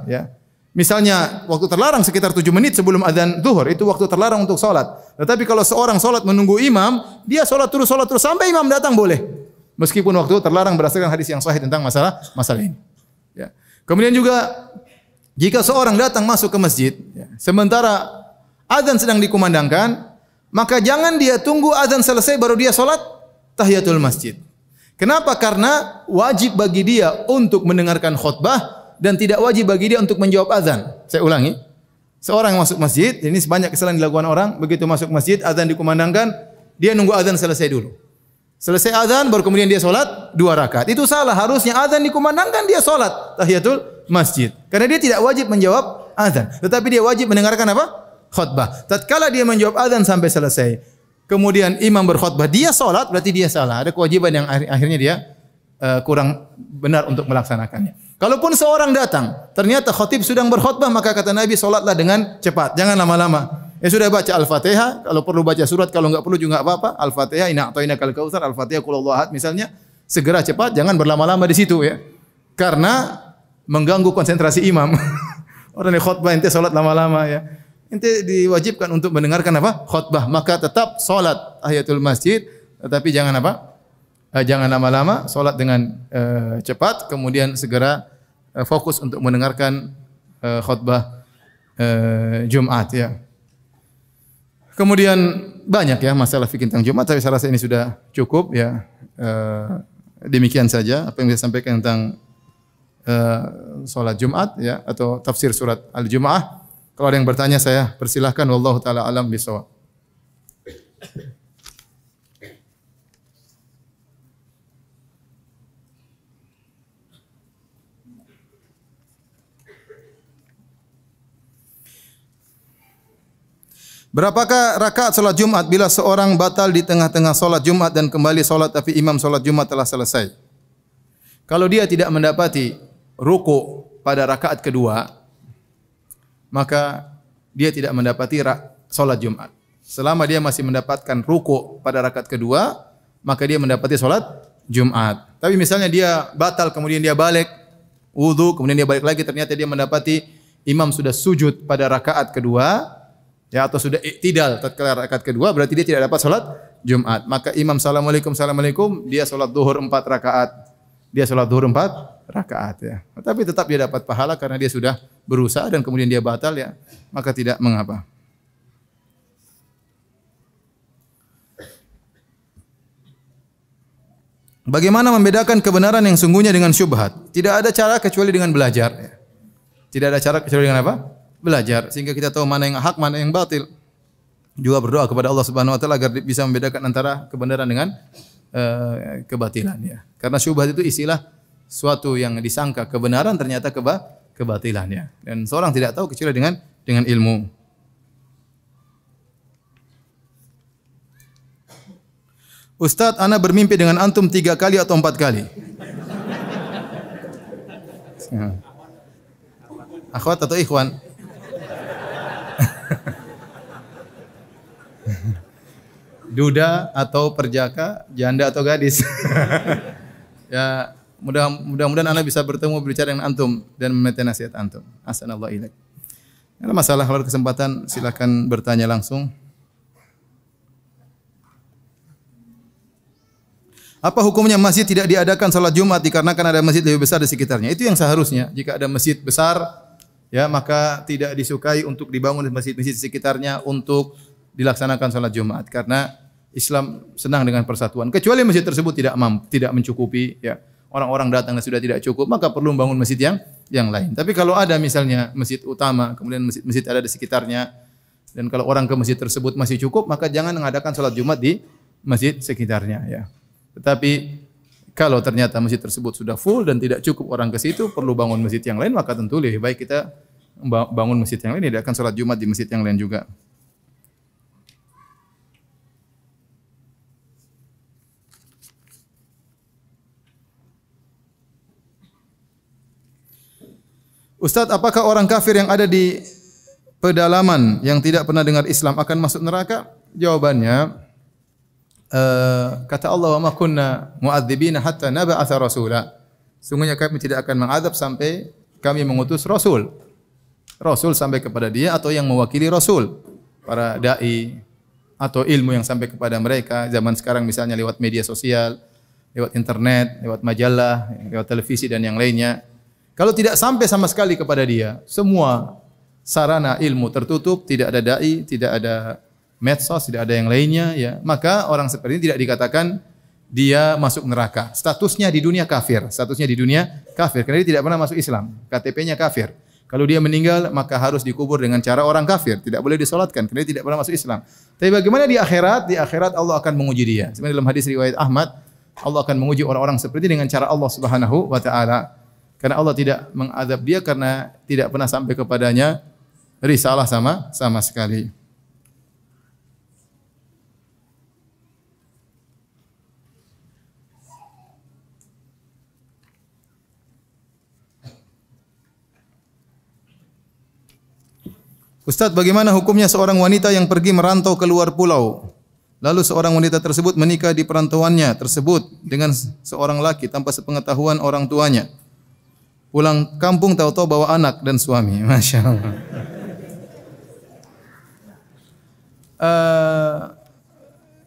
ya. Misalnya waktu terlarang sekitar 7 menit sebelum azan zuhur, itu waktu terlarang untuk salat. Tetapi kalau seorang salat menunggu imam, dia salat terus sampai imam datang boleh. Meskipun waktu terlarang berdasarkan hadis yang sahih tentang masalah ini. Ya. Kemudian juga jika seorang datang masuk ke masjid, ya, sementara azan sedang dikumandangkan, maka jangan dia tunggu azan selesai baru dia salat tahiyatul masjid. Kenapa? Karena wajib bagi dia untuk mendengarkan khutbah dan tidak wajib bagi dia untuk menjawab azan. Saya ulangi. Seorang masuk masjid, ini sebanyak kesalahan dilakukan orang, begitu masuk masjid, azan dikumandangkan, dia nunggu azan selesai dulu. Selesai azan baru kemudian dia salat 2 rakaat. Itu salah, harusnya azan dikumandangkan dia salat tahiyatul masjid. Karena dia tidak wajib menjawab azan, tetapi dia wajib mendengarkan khutbah. Tatkala dia menjawab azan sampai selesai, kemudian imam berkhutbah, dia salat, berarti dia salah. Ada kewajiban yang akhirnya dia kurang benar untuk melaksanakannya. Kalaupun seorang datang, ternyata khatib sedang berkhutbah, maka kata Nabi, salatlah dengan cepat, jangan lama-lama. Ya sudah baca Al-Fatihah, kalau perlu baca surat, kalau enggak perlu juga enggak apa-apa. Al-Fatihah, inna a'tainakal kautsar, Al-Fatihah qul huwallahu ahad misalnya, segera cepat, jangan berlama-lama di situ, ya. Karena mengganggu konsentrasi imam. Orang yang khutbah ente salat lama-lama, ya. Ente diwajibkan untuk mendengarkan khutbah, maka tetap salat tahiyatul masjid, tetapi jangan jangan lama-lama, salat dengan cepat, kemudian segera fokus untuk mendengarkan khutbah Jumat, ya. Kemudian banyak ya masalah fikih tentang Jumat, tapi saya rasa ini sudah cukup, ya. Demikian saja apa yang saya sampaikan tentang salat Jumat, ya, atau tafsir surat Al-Jumu'ah. Kalau ada yang bertanya saya persilahkan, wallahu taala alam bisawab. Berapakah rakaat salat Jumat bila seorang batal di tengah-tengah salat Jumat dan kembali salat tapi imam salat Jumat telah selesai? Kalau dia tidak mendapati ruku pada rakaat kedua, maka dia tidak mendapati salat Jumat. Selama dia masih mendapatkan ruku pada rakaat kedua, maka dia mendapati salat Jumat. Tapi misalnya dia batal kemudian dia balik wudu, kemudian dia balik lagi, ternyata dia mendapati imam sudah sujud pada rakaat kedua, ya, atau sudah iktidal tatkala rakaat kedua, berarti dia tidak dapat salat Jumat. Maka imam assalamualaikum, dia salat zuhur 4 rakaat. Dia salat zuhur 4 rakaat, ya. Tapi tetap dia dapat pahala karena dia sudah berusaha dan kemudian dia batal, ya, maka tidak mengapa. Bagaimana membedakan kebenaran yang sungguhnya dengan syubhat? Tidak ada cara kecuali dengan belajar. Tidak ada cara kecuali dengan apa? Belajar. Sehingga kita tahu mana yang hak, mana yang batil. Juga berdoa kepada Allah Subhanahu Wa Taala agar bisa membedakan antara kebenaran dengan kebatilan. Ya. Karena syubhat itu istilah suatu yang disangka kebenaran ternyata kebatilan. Ya. Dan seorang tidak tahu kecuali dengan ilmu. Ustaz, ana bermimpi dengan antum 3 kali atau 4 kali. Akhwat atau ikhwan? Duda atau perjaka, janda atau gadis. Ya, mudah-mudahan ana bisa bertemu berbicara dengan antum dan meminta nasihat antum. Ahsanallahu ilaik. Kalau masalah kalau kesempatan silakan bertanya langsung. Apa hukumnya masjid tidak diadakan salat Jumat dikarenakan ada masjid lebih besar di sekitarnya? Itu yang seharusnya. Jika ada masjid besar, ya, maka tidak disukai untuk dibangun masjid-masjid di sekitarnya untuk dilaksanakan salat Jumat karena Islam senang dengan persatuan. Kecuali masjid tersebut tidak mencukupi, ya. Orang-orang datang sudah tidak cukup, maka perlu membangun masjid yang lain. Tapi kalau ada misalnya masjid utama, kemudian masjid-masjid ada di sekitarnya, dan kalau orang ke masjid tersebut masih cukup, maka jangan mengadakan salat Jumat di masjid sekitarnya, ya. Tetapi kalau ternyata masjid tersebut sudah full dan tidak cukup orang ke situ, perlu bangun masjid yang lain, maka tentu lebih baik kita bangun masjid yang lain, tidak akan salat Jumat di masjid yang lain juga. Ustaz, apakah orang kafir yang ada di pedalaman yang tidak pernah dengar Islam akan masuk neraka? Jawabannya, kata Allah, wa ma kunna mu'adzibina hatta nab'atsa rasula. Sungguhnya kami tidak akan mengadab sampai kami mengutus rasul. Rasul sampai kepada dia atau yang mewakili rasul, para dai atau ilmu yang sampai kepada mereka zaman sekarang misalnya lewat media sosial, lewat internet, lewat majalah, lewat televisi dan yang lainnya. Kalau tidak sampai sama sekali kepada dia, semua sarana ilmu tertutup, tidak ada dai, tidak ada medsos, tidak ada yang lainnya, ya, maka orang seperti ini tidak dikatakan dia masuk neraka. Statusnya di dunia kafir, karena dia tidak pernah masuk Islam, KTP-nya kafir. Kalau dia meninggal maka harus dikubur dengan cara orang kafir, tidak boleh disolatkan karena dia tidak pernah masuk Islam. Tapi bagaimana di akhirat? Di akhirat Allah akan menguji dia. Sebenarnya dalam hadis riwayat Ahmad, Allah akan menguji orang-orang seperti ini dengan cara Allah Subhanahu wa taala. Karena Allah tidak mengadab dia karena tidak pernah sampai kepadanya risalah sama sekali. Ustaz, bagaimana hukumnya seorang wanita yang pergi merantau ke luar pulau? Lalu seorang wanita tersebut menikah di perantauannya tersebut dengan seorang laki tanpa sepengetahuan orang tuanya. Pulang kampung tahu-tahu bawa anak dan suami. Masya Allah.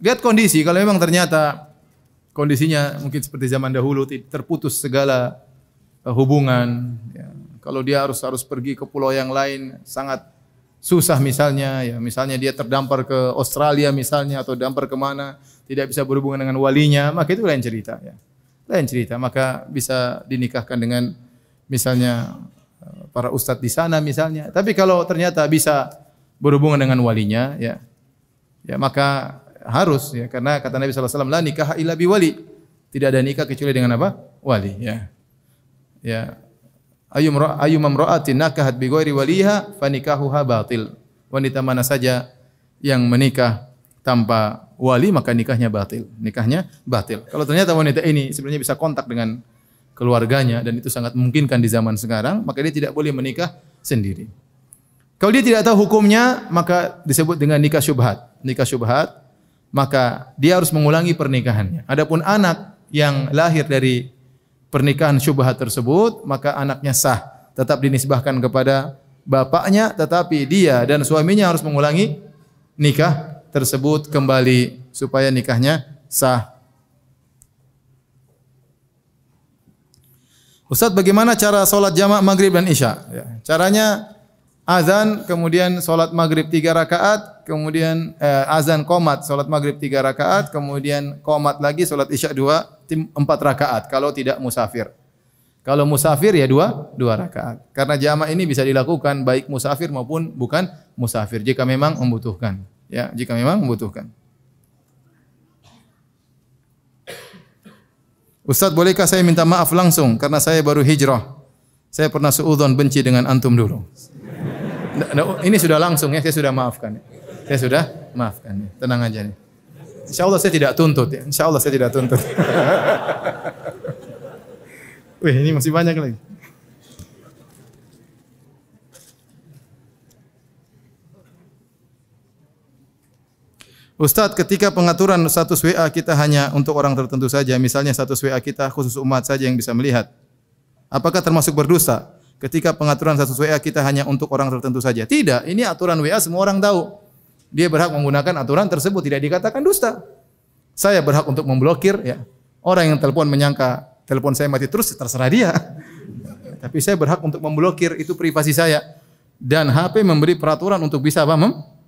Lihat kondisi, kalau memang ternyata kondisinya mungkin seperti zaman dahulu, terputus segala hubungan. Ya. Kalau dia harus pergi ke pulau yang lain, sangat susah misalnya, ya, misalnya dia terdampar ke Australia misalnya atau dampar kemana, tidak bisa berhubungan dengan walinya, maka itu lain cerita, ya. Lain cerita, maka bisa dinikahkan dengan misalnya para ustadz di sana misalnya. Tapi kalau ternyata bisa berhubungan dengan walinya, ya, ya maka harus, ya, karena kata Nabi sallallahu alaihi wasallam, la nikaha illa biwali. Tidak ada nikah kecuali dengan apa? Wali, ya. Ya. Ayyum imra'atin nakahat bi ghairi waliha fa nikahuha batil. Wanita mana saja yang menikah tanpa wali maka nikahnya batil. Nikahnya batil. Kalau ternyata wanita ini sebenarnya bisa kontak dengan keluarganya dan itu sangat memungkinkan di zaman sekarang, maka dia tidak boleh menikah sendiri. Kalau dia tidak tahu hukumnya, maka disebut dengan nikah syubhat. Nikah syubhat, maka dia harus mengulangi pernikahannya. Adapun anak yang lahir dari pernikahan syubhat tersebut, maka anaknya sah, tetap dinisbahkan kepada bapaknya, tetapi dia dan suaminya harus mengulangi nikah tersebut kembali supaya nikahnya sah. Ustaz, bagaimana cara solat jamak maghrib dan isya? Ya, caranya azan, kemudian solat maghrib 3 rakaat, kemudian azan qomat, solat maghrib 3 rakaat, kemudian qomat lagi, solat isya 4 rakaat kalau tidak musafir. Kalau musafir ya 2 rakaat. Karena jamak ini bisa dilakukan baik musafir maupun bukan musafir jika memang membutuhkan. Ya, jika memang membutuhkan. Ustaz, bolehkah saya minta maaf langsung karena saya baru hijrah? Saya pernah suudzon benci dengan antum dulu. Ini sudah langsung ya, saya sudah maafkan. Saya sudah maafkan. Tenang aja nih. Insyaallah saya tidak tuntut ya. Insyaallah saya tidak tuntut. Wih, ini masih banyak lagi. Ustadz, ketika pengaturan status WA kita hanya untuk orang tertentu saja, misalnya status WA kita khusus umat saja yang bisa melihat, apakah termasuk berdosa? Ketika pengaturan status WA kita hanya untuk orang tertentu saja. Tidak, ini aturan WA semua orang tahu. Dia berhak menggunakan aturan tersebut, tidak dikatakan dusta. Saya berhak untuk memblokir ya. Orang yang telepon menyangka telepon saya mati terus, terserah dia. Tapi saya berhak untuk memblokir, itu privasi saya. Dan HP memberi peraturan untuk bisa apa?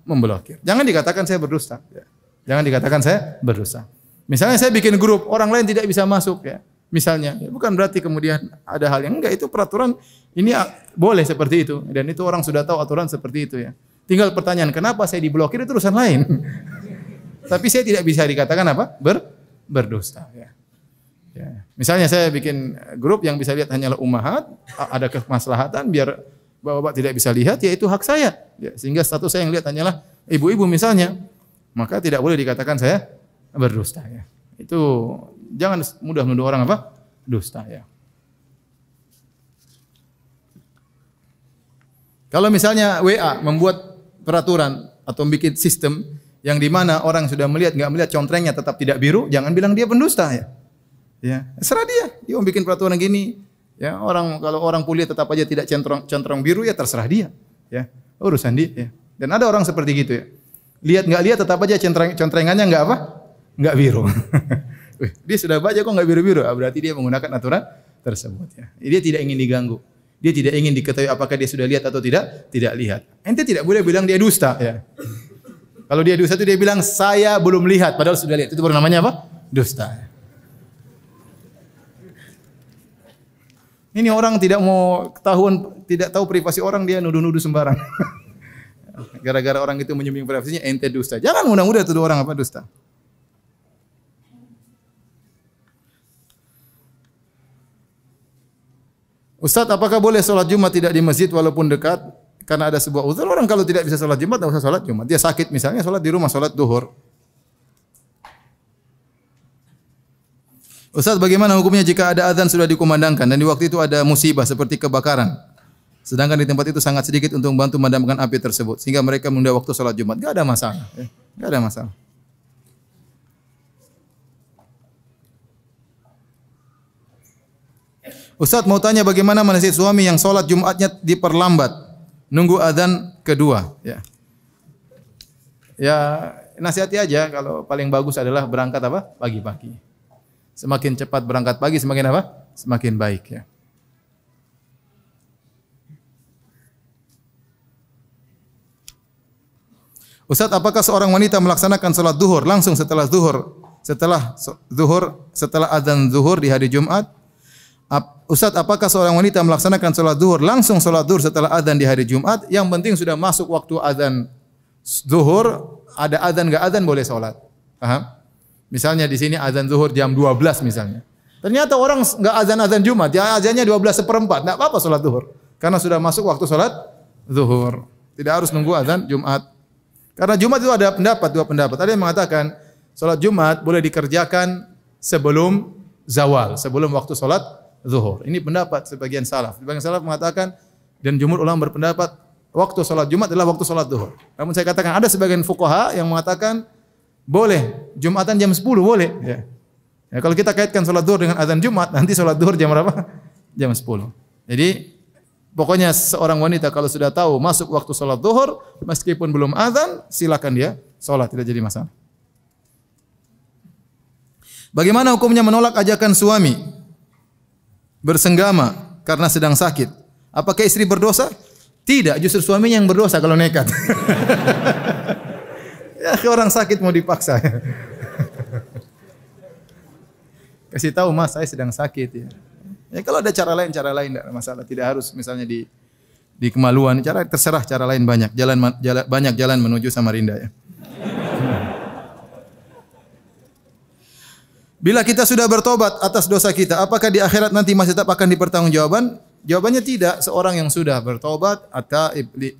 Memblokir. Jangan dikatakan saya berdusta. Ya. Jangan dikatakan saya berdosa. Misalnya saya bikin grup, orang lain tidak bisa masuk ya. Misalnya, ya, bukan berarti kemudian ada hal yang enggak, itu peraturan ini boleh seperti itu dan itu orang sudah tahu aturan seperti itu ya. Tinggal pertanyaan, kenapa saya diblokir itu urusan lain. Tapi saya tidak bisa dikatakan apa? Berdusta ya. Ya. Misalnya saya bikin grup yang bisa lihat hanyalah ummahat, ada kemaslahatan biar bapak-bapak tidak bisa lihat, ya itu hak saya. Ya, sehingga status saya yang lihat hanyalah ibu-ibu misalnya, maka tidak boleh dikatakan saya berdusta ya. Itu jangan mudah menuduh orang apa? Dusta ya. Kalau misalnya WA membuat peraturan atau bikin sistem yang di mana orang sudah melihat nggak melihat contrengnya tetap tidak biru, jangan bilang dia pendusta ya. Ya, serah dia mau bikin peraturan gini. Ya, kalau orang kuliah tetap aja tidak centrong biru ya terserah dia. Ya, urusan dia ya. Dan ada orang seperti gitu ya. Lihat nggak lihat tetap aja contrengannya nggak apa? Nggak biru. Dia sudah baca kok nggak biru-biru, berarti dia menggunakan aturan tersebut ya. Dia tidak ingin diganggu. Dia tidak ingin diketahui apakah dia sudah lihat atau tidak lihat. Ente tidak boleh bilang dia dusta ya. Kalau dia dusta itu dia bilang saya belum lihat padahal sudah lihat. Itu baru namanya apa? Dusta. Ini orang tidak mau ketahuan, tidak tahu privasi orang, dia nuduh-nuduh sembarang. Gara-gara orang itu menyembunyikan privasinya, ente dusta. Jangan mudah-mudah tuduh orang apa dusta. Ustaz, apakah boleh sholat Jumat tidak di masjid walaupun dekat? Karena ada sebuah uzur, orang kalau tidak bisa sholat Jumat, tidak usah sholat Jumat. Dia sakit misalnya, sholat di rumah, sholat duhur. Ustaz, bagaimana hukumnya jika ada azan sudah dikumandangkan dan di waktu itu ada musibah seperti kebakaran? Sedangkan di tempat itu sangat sedikit untuk membantu memadamkan api tersebut. Sehingga mereka menunda waktu sholat Jumat. Tidak ada masalah. Tidak ada masalah. Ustaz, mau tanya bagaimana menasihat suami yang sholat Jumatnya diperlambat. Nunggu azan kedua. Ya, nasihati aja kalau paling bagus adalah berangkat apa? Pagi-pagi. Semakin cepat berangkat pagi semakin apa? Semakin baik ya. Ustaz, apakah seorang wanita melaksanakan salat zuhur langsung setelah azan zuhur di hari Jumat? Ustaz, apakah seorang wanita melaksanakan salat zuhur langsung salat zuhur setelah azan di hari Jumat? Yang penting sudah masuk waktu azan zuhur, ada azan enggak azan boleh salat. Paham? Misalnya di sini azan zuhur jam 12 misalnya. Ternyata orang enggak azan Jumat, ya azannya 12:15, enggak apa-apa salat zuhur. Karena sudah masuk waktu salat zuhur. Tidak harus nunggu azan Jumat. Karena Jumat itu ada pendapat, dua pendapat. Ada yang mengatakan salat Jumat boleh dikerjakan sebelum zawal, sebelum waktu salat zuhur. Ini pendapat sebagian salaf. Sebagian salaf mengatakan dan jumhur ulama berpendapat waktu salat Jumat adalah waktu salat zuhur. Namun saya katakan ada sebagian fuqaha yang mengatakan boleh Jumatan jam 10 boleh. Ya. Ya, kalau kita kaitkan salat zuhur dengan azan Jumat, nanti salat zuhur jam berapa? Jam 10. Jadi pokoknya seorang wanita kalau sudah tahu masuk waktu salat zuhur meskipun belum azan, silakan dia salat, tidak jadi masalah. Bagaimana hukumnya menolak ajakan suami bersenggama karena sedang sakit? Apakah istri berdosa? Tidak, justru suaminya yang berdosa kalau nekat. Ya, orang sakit mau dipaksa. Kasih tahu Mas, saya sedang sakit ya. Ya kalau ada cara lain tidak masalah. Tidak harus misalnya di kemaluan. Cara terserah, cara lain banyak. Banyak jalan menuju Samarinda ya. Bila kita sudah bertobat atas dosa kita, apakah di akhirat nanti masih tetap akan dipertanggungjawabkan? Jawabannya tidak. Seorang yang sudah bertobat atau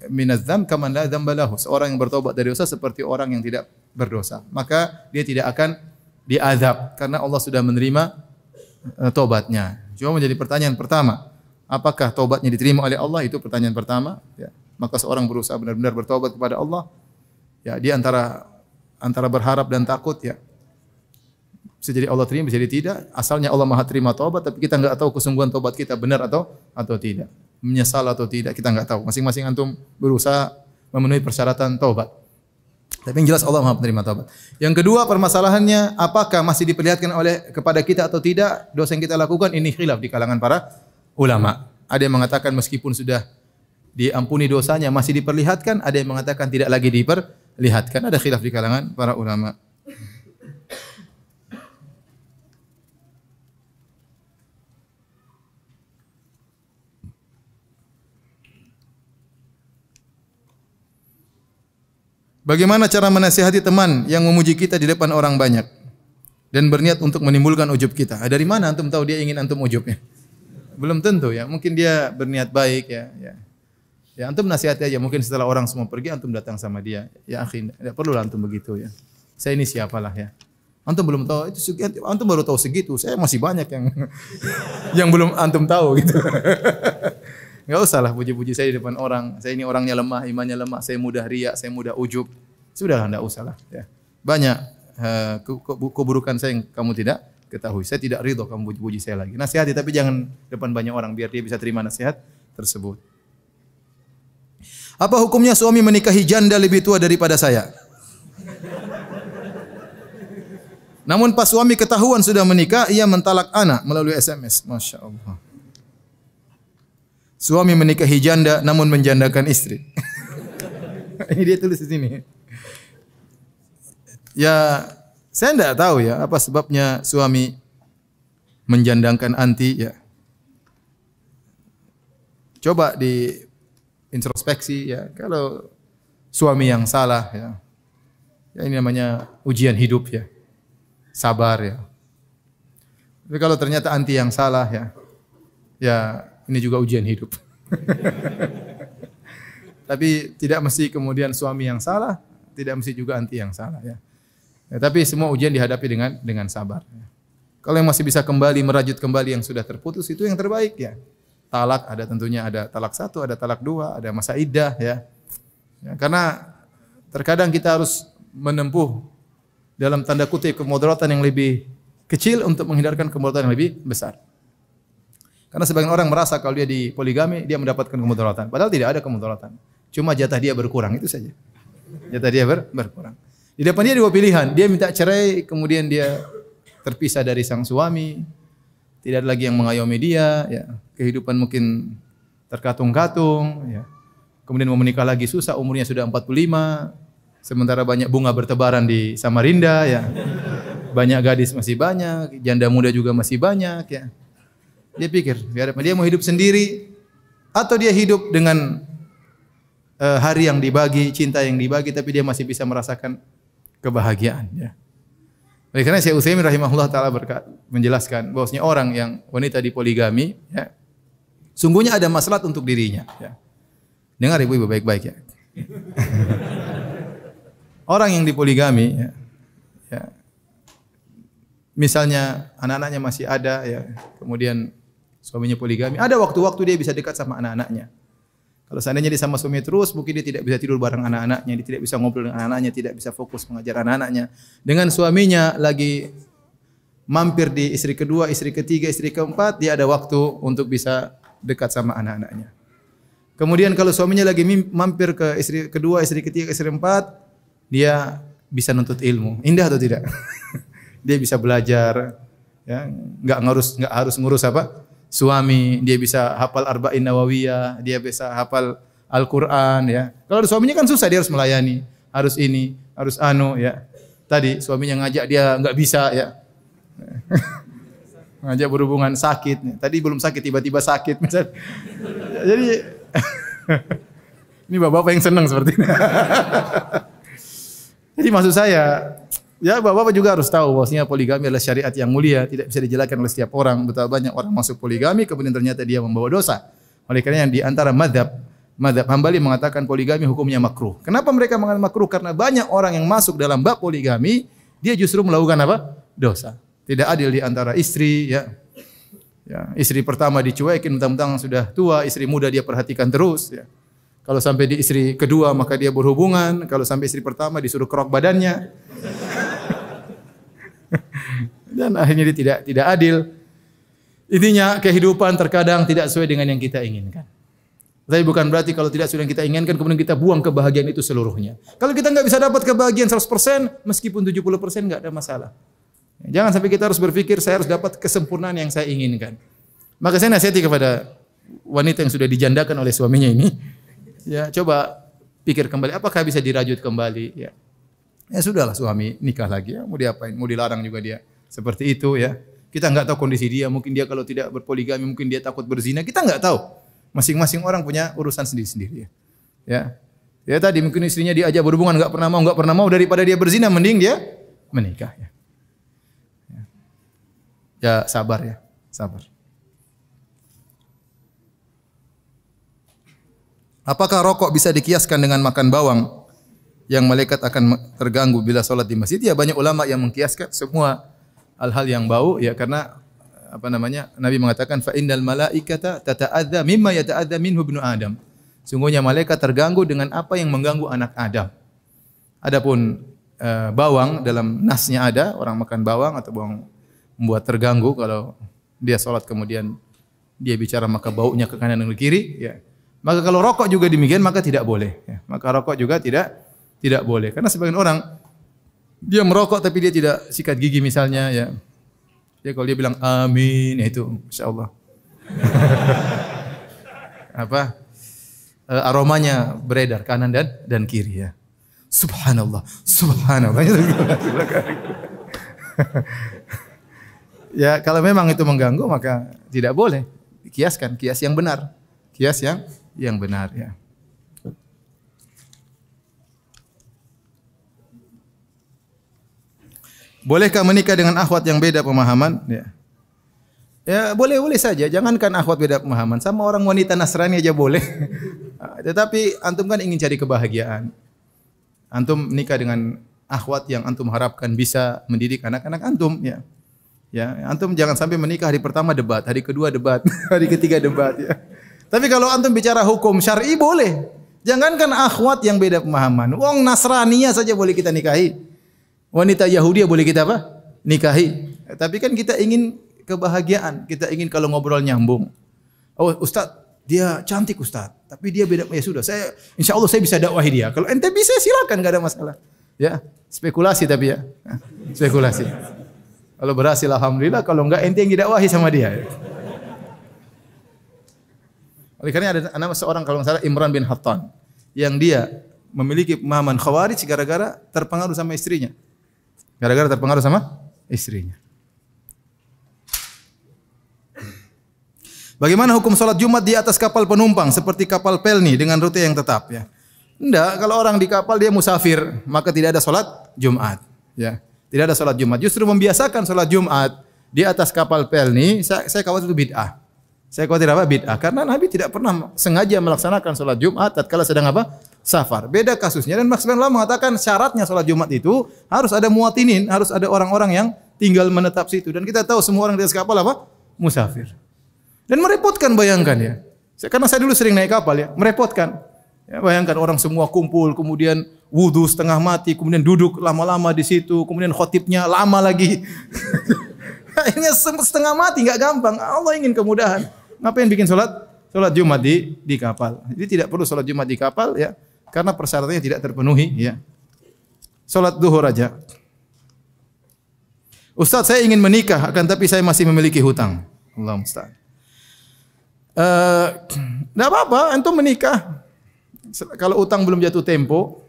minaz-dzam kaman la dzamba lahu. Seorang yang bertobat dari dosa seperti orang yang tidak berdosa. Maka dia tidak akan diazab karena Allah sudah menerima tobatnya. Cuma menjadi pertanyaan pertama, apakah tobatnya diterima oleh Allah? Itu pertanyaan pertama. Ya. Maka seorang berusaha benar-benar bertobat kepada Allah. Ya, dia antara berharap dan takut ya. Bisa jadi Allah terima, bisa jadi tidak. Asalnya Allah Maha terima taubat, tapi kita enggak tahu kesungguhan taubat kita benar atau tidak. Menyesal atau tidak, kita enggak tahu. Masing-masing antum berusaha memenuhi persyaratan taubat. Tapi yang jelas Allah Maha penerima taubat. Yang kedua permasalahannya, apakah masih diperlihatkan kepada kita atau tidak dosa yang kita lakukan? Ini khilaf di kalangan para ulama. Ada yang mengatakan meskipun sudah diampuni dosanya masih diperlihatkan, ada yang mengatakan tidak lagi diperlihatkan. Ada khilaf di kalangan para ulama. Bagaimana cara menasihati teman yang memuji kita di depan orang banyak dan berniat untuk menimbulkan ujub kita? Dari mana antum tahu dia ingin antum ujubnya? Belum tentu ya. Mungkin dia berniat baik ya. Ya antum nasihati aja. Mungkin setelah orang semua pergi antum datang sama dia. Ya akhi, tidak perlu antum begitu ya. Saya ini siapalah ya. Antum belum tahu itu antum baru tahu segitu. Saya masih banyak yang yang belum antum tahu gitu. Enggak usahlah puji-puji saya di depan orang. Saya ini orangnya lemah, imannya lemah, saya mudah riya, saya mudah ujub. Sudahlah, enggak usahlah ya. Banyak keburukan saya yang kamu tidak ketahui. Saya tidak ridho kamu puji-puji saya lagi. Nasihati tapi jangan depan banyak orang biar dia bisa terima nasihat tersebut. Apa hukumnya suami menikahi janda lebih tua daripada saya? Namun pas suami ketahuan sudah menikah, ia mentalak anak melalui SMS. Masya Allah. Suami menikahi janda namun menjandakan istri. Ini dia tulis di sini. Ya, saya tidak tahu ya apa sebabnya suami menjandakan anti ya. Coba di introspeksi ya. Kalau suami yang salah ya. Ya ini namanya ujian hidup ya. Sabar ya. Tapi kalau ternyata anti yang salah ya. Ya ini juga ujian hidup. Tapi tidak mesti kemudian suami yang salah, tidak mesti juga anti yang salah ya. Ya tapi semua ujian dihadapi dengan sabar. Ya. Kalau yang masih bisa kembali merajut kembali yang sudah terputus itu yang terbaik ya. Talak ada tentunya ada talak 1, ada talak 2, ada masa iddah ya. Ya karena terkadang kita harus menempuh dalam tanda kutip kemudaratan yang lebih kecil untuk menghindarkan kemudaratan yang lebih besar. Karena sebagian orang merasa kalau dia di poligami dia mendapatkan kemudaratan, padahal tidak ada kemudaratan. Cuma jatah dia berkurang itu saja. Jatah dia berkurang. Di depan dia dua pilihan, dia minta cerai, kemudian dia terpisah dari sang suami, tidak ada lagi yang mengayomi dia, ya. Kehidupan mungkin terkatung-katung, ya. Kemudian mau menikah lagi susah, umurnya sudah 45, sementara banyak bunga bertebaran di Samarinda, ya. Banyak gadis masih banyak, janda muda juga masih banyak, ya. Dia pikir, dia mau hidup sendiri atau dia hidup dengan hari yang dibagi, cinta yang dibagi, tapi dia masih bisa merasakan kebahagiaan. Ya. Oleh karena Syekh Utsaimin rahimahullah taala menjelaskan bahwasanya orang yang wanita di poligami, ya, sungguhnya ada maslahat untuk dirinya. Ya. Dengar ibu-ibu baik-baik ya. orang yang dipoligami, ya, misalnya anak-anaknya masih ada, ya, kemudian suaminya poligami, ada waktu-waktu dia bisa dekat sama anak-anaknya. Kalau seandainya dia sama suami terus, mungkin dia tidak bisa tidur bareng anak-anaknya, dia tidak bisa ngobrol dengan anak-anaknya, tidak bisa fokus mengajar anak-anaknya. Dengan suaminya lagi mampir di istri kedua, istri ketiga, istri keempat, dia ada waktu untuk bisa dekat sama anak-anaknya. Kemudian kalau suaminya lagi mampir ke istri kedua, istri ketiga, istri keempat, dia bisa nuntut ilmu. Indah atau tidak? Dia bisa belajar, ya, enggak harus ngurus apa? Suami, dia bisa hafal Arba'in Nawawiyah, dia bisa hafal Al-Qur'an, ya. Kalau ada suaminya kan susah, dia harus melayani, harus ini, harus anu, ya. Tadi suaminya ngajak dia enggak bisa, ya. Ngajak berhubungan sakit. Tadi belum sakit tiba-tiba sakit misalnya. Jadi ini bapak-bapak yang senang seperti ini. Jadi maksud saya, ya bapak-bapak juga harus tahu bahwasanya poligami adalah syariat yang mulia, tidak bisa dijelaskan oleh setiap orang. Betapa banyak orang masuk poligami kemudian ternyata dia membawa dosa. Oleh karena yang di antara mazhab Hambali mengatakan poligami hukumnya makruh. Kenapa mereka mengatakan makruh? Karena banyak orang yang masuk dalam bab poligami, dia justru melakukan apa? Dosa. Tidak adil di antara istri, ya. Ya, istri pertama dicuekin, mentang-mentang sudah tua, istri muda dia perhatikan terus, ya. Kalau sampai di istri kedua maka dia berhubungan, kalau sampai istri pertama disuruh kerok badannya. Dan akhirnya dia tidak adil. Intinya kehidupan terkadang tidak sesuai dengan yang kita inginkan. Tapi bukan berarti kalau tidak sesuai yang kita inginkan kemudian kita buang kebahagiaan itu seluruhnya. Kalau kita nggak bisa dapat kebahagiaan 100%, meskipun 70% nggak ada masalah. Jangan sampai kita harus berpikir saya harus dapat kesempurnaan yang saya inginkan. Maka saya nasihati kepada wanita yang sudah dijandakan oleh suaminya ini, ya coba pikir kembali apakah bisa dirajut kembali, ya. Ya sudahlah suami nikah lagi, ya. Mau diapain? Mau dilarang juga dia seperti itu, ya. Kita enggak tahu kondisi dia, mungkin dia kalau tidak berpoligami mungkin dia takut berzina, kita enggak tahu. Masing-masing orang punya urusan sendiri-sendiri, ya. Ya. Ya tadi mungkin istrinya diajak berhubungan enggak pernah mau daripada dia berzina mending dia menikah, ya. Ya sabar, ya, sabar. Apakah rokok bisa dikiaskan dengan makan bawang yang malaikat akan terganggu bila sholat di masjid? Ya banyak ulama yang mengkiaskan semua hal-hal yang bau, ya karena apa namanya? Nabi mengatakan fa innal malaikata tata'adza mimma yata'adza minhu ibnu Adam. Sungguhnya malaikat terganggu dengan apa yang mengganggu anak Adam. Adapun bawang dalam nasnya ada orang makan bawang atau bawang membuat terganggu kalau dia sholat kemudian dia bicara maka baunya ke kanan dan ke kiri, ya. Maka kalau rokok juga demikian maka tidak boleh, ya. Maka rokok juga tidak boleh karena sebagian orang dia merokok tapi dia tidak sikat gigi misalnya, ya. Ya kalau dia bilang amin ya itu insyaallah. Apa? Aromanya beredar kanan dan kiri, ya. Subhanallah, subhanallah. Ya kalau memang itu mengganggu maka tidak boleh dikiaskan, kias yang benar. Kias yang benar, ya. Bolehkah menikah dengan akhwat yang beda pemahaman? Ya. Ya boleh saja, jangankan akhwat beda pemahaman, sama orang wanita Nasrani aja boleh. Tetapi antum kan ingin cari kebahagiaan. Antum menikah dengan akhwat yang antum harapkan bisa mendidik anak-anak antum, ya. Ya, antum jangan sampai menikah hari pertama debat, hari kedua debat, hari ketiga debat, ya. Tapi kalau antum bicara hukum syar'i boleh. Jangankan akhwat yang beda pemahaman, wong Nasraniya saja boleh kita nikahi. Wanita Yahudi boleh kita apa? Nikahi. Tapi kan kita ingin kebahagiaan, kita ingin kalau ngobrol nyambung. Oh, Ustaz, dia cantik Ustaz, tapi dia beda, ya sudah, insya Allah saya bisa dakwahi dia. Kalau ente bisa silakan, enggak ada masalah. Ya, spekulasi tapi ya. Spekulasi. Kalau berhasil alhamdulillah, kalau enggak ente yang didakwahi sama dia. Oleh karena ada seorang kalau enggak salah Imran bin Hattan yang dia memiliki pemahaman Khawarij gara-gara terpengaruh sama istrinya. Gara-gara terpengaruh sama istrinya. Bagaimana hukum salat Jumat di atas kapal penumpang seperti kapal pelni dengan rute yang tetap, ya? Enggak, kalau orang di kapal dia musafir, maka tidak ada salat Jumat, ya. Tidak ada salat Jumat. Justru membiasakan salat Jumat di atas kapal pelni, saya khawatir itu bid'ah. Saya khawatir apa? Bid'ah. Karena Nabi tidak pernah sengaja melaksanakan salat Jumat tatkala sedang apa? safar. Beda kasusnya dan maksudnya mengatakan syaratnya salat Jumat itu harus ada muwatinin, harus ada orang-orang yang tinggal menetap situ. Dan kita tahu semua orang di atas kapal apa? Musafir. Dan merepotkan, bayangkan ya. Karena saya dulu sering naik kapal ya, merepotkan. Ya, bayangkan orang semua kumpul, kemudian wudu setengah mati, kemudian duduk lama-lama di situ, kemudian khotibnya lama lagi. Akhirnya setengah mati, nggak gampang. Allah ingin kemudahan. Ngapain bikin sholat Jumat di kapal? Jadi tidak perlu sholat Jumat di kapal ya, karena persyaratannya tidak terpenuhi ya. Sholat duhur aja. Ustaz, saya ingin menikah, akan tapi saya masih memiliki hutang. Allah musta'an. Tidak apa-apa, antum menikah. Kalau utang belum jatuh tempo,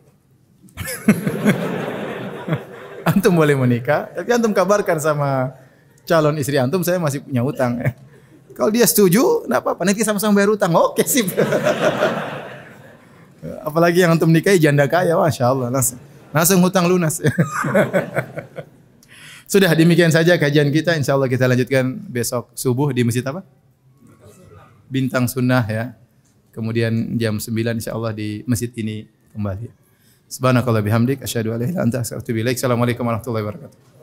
antum boleh menikah. Tapi antum kabarkan sama calon istri antum, saya masih punya utang. Kalau dia setuju, tidak apa-apa. Nanti sama-sama bayar utang. Oke, sip. Apalagi yang antum nikahi janda kaya, masya Allah, langsung hutang lunas. Sudah, demikian saja kajian kita. Insya Allah kita lanjutkan besok subuh di masjid apa? Bintang Sunnah ya. Kemudian jam 9 insya Allah di masjid ini kembali. Subhanakallah bihamdik asyhadu an la ilaha illa anta astaghfiruka wa atubu ilaik. Assalamualaikum warahmatullahi wabarakatuh.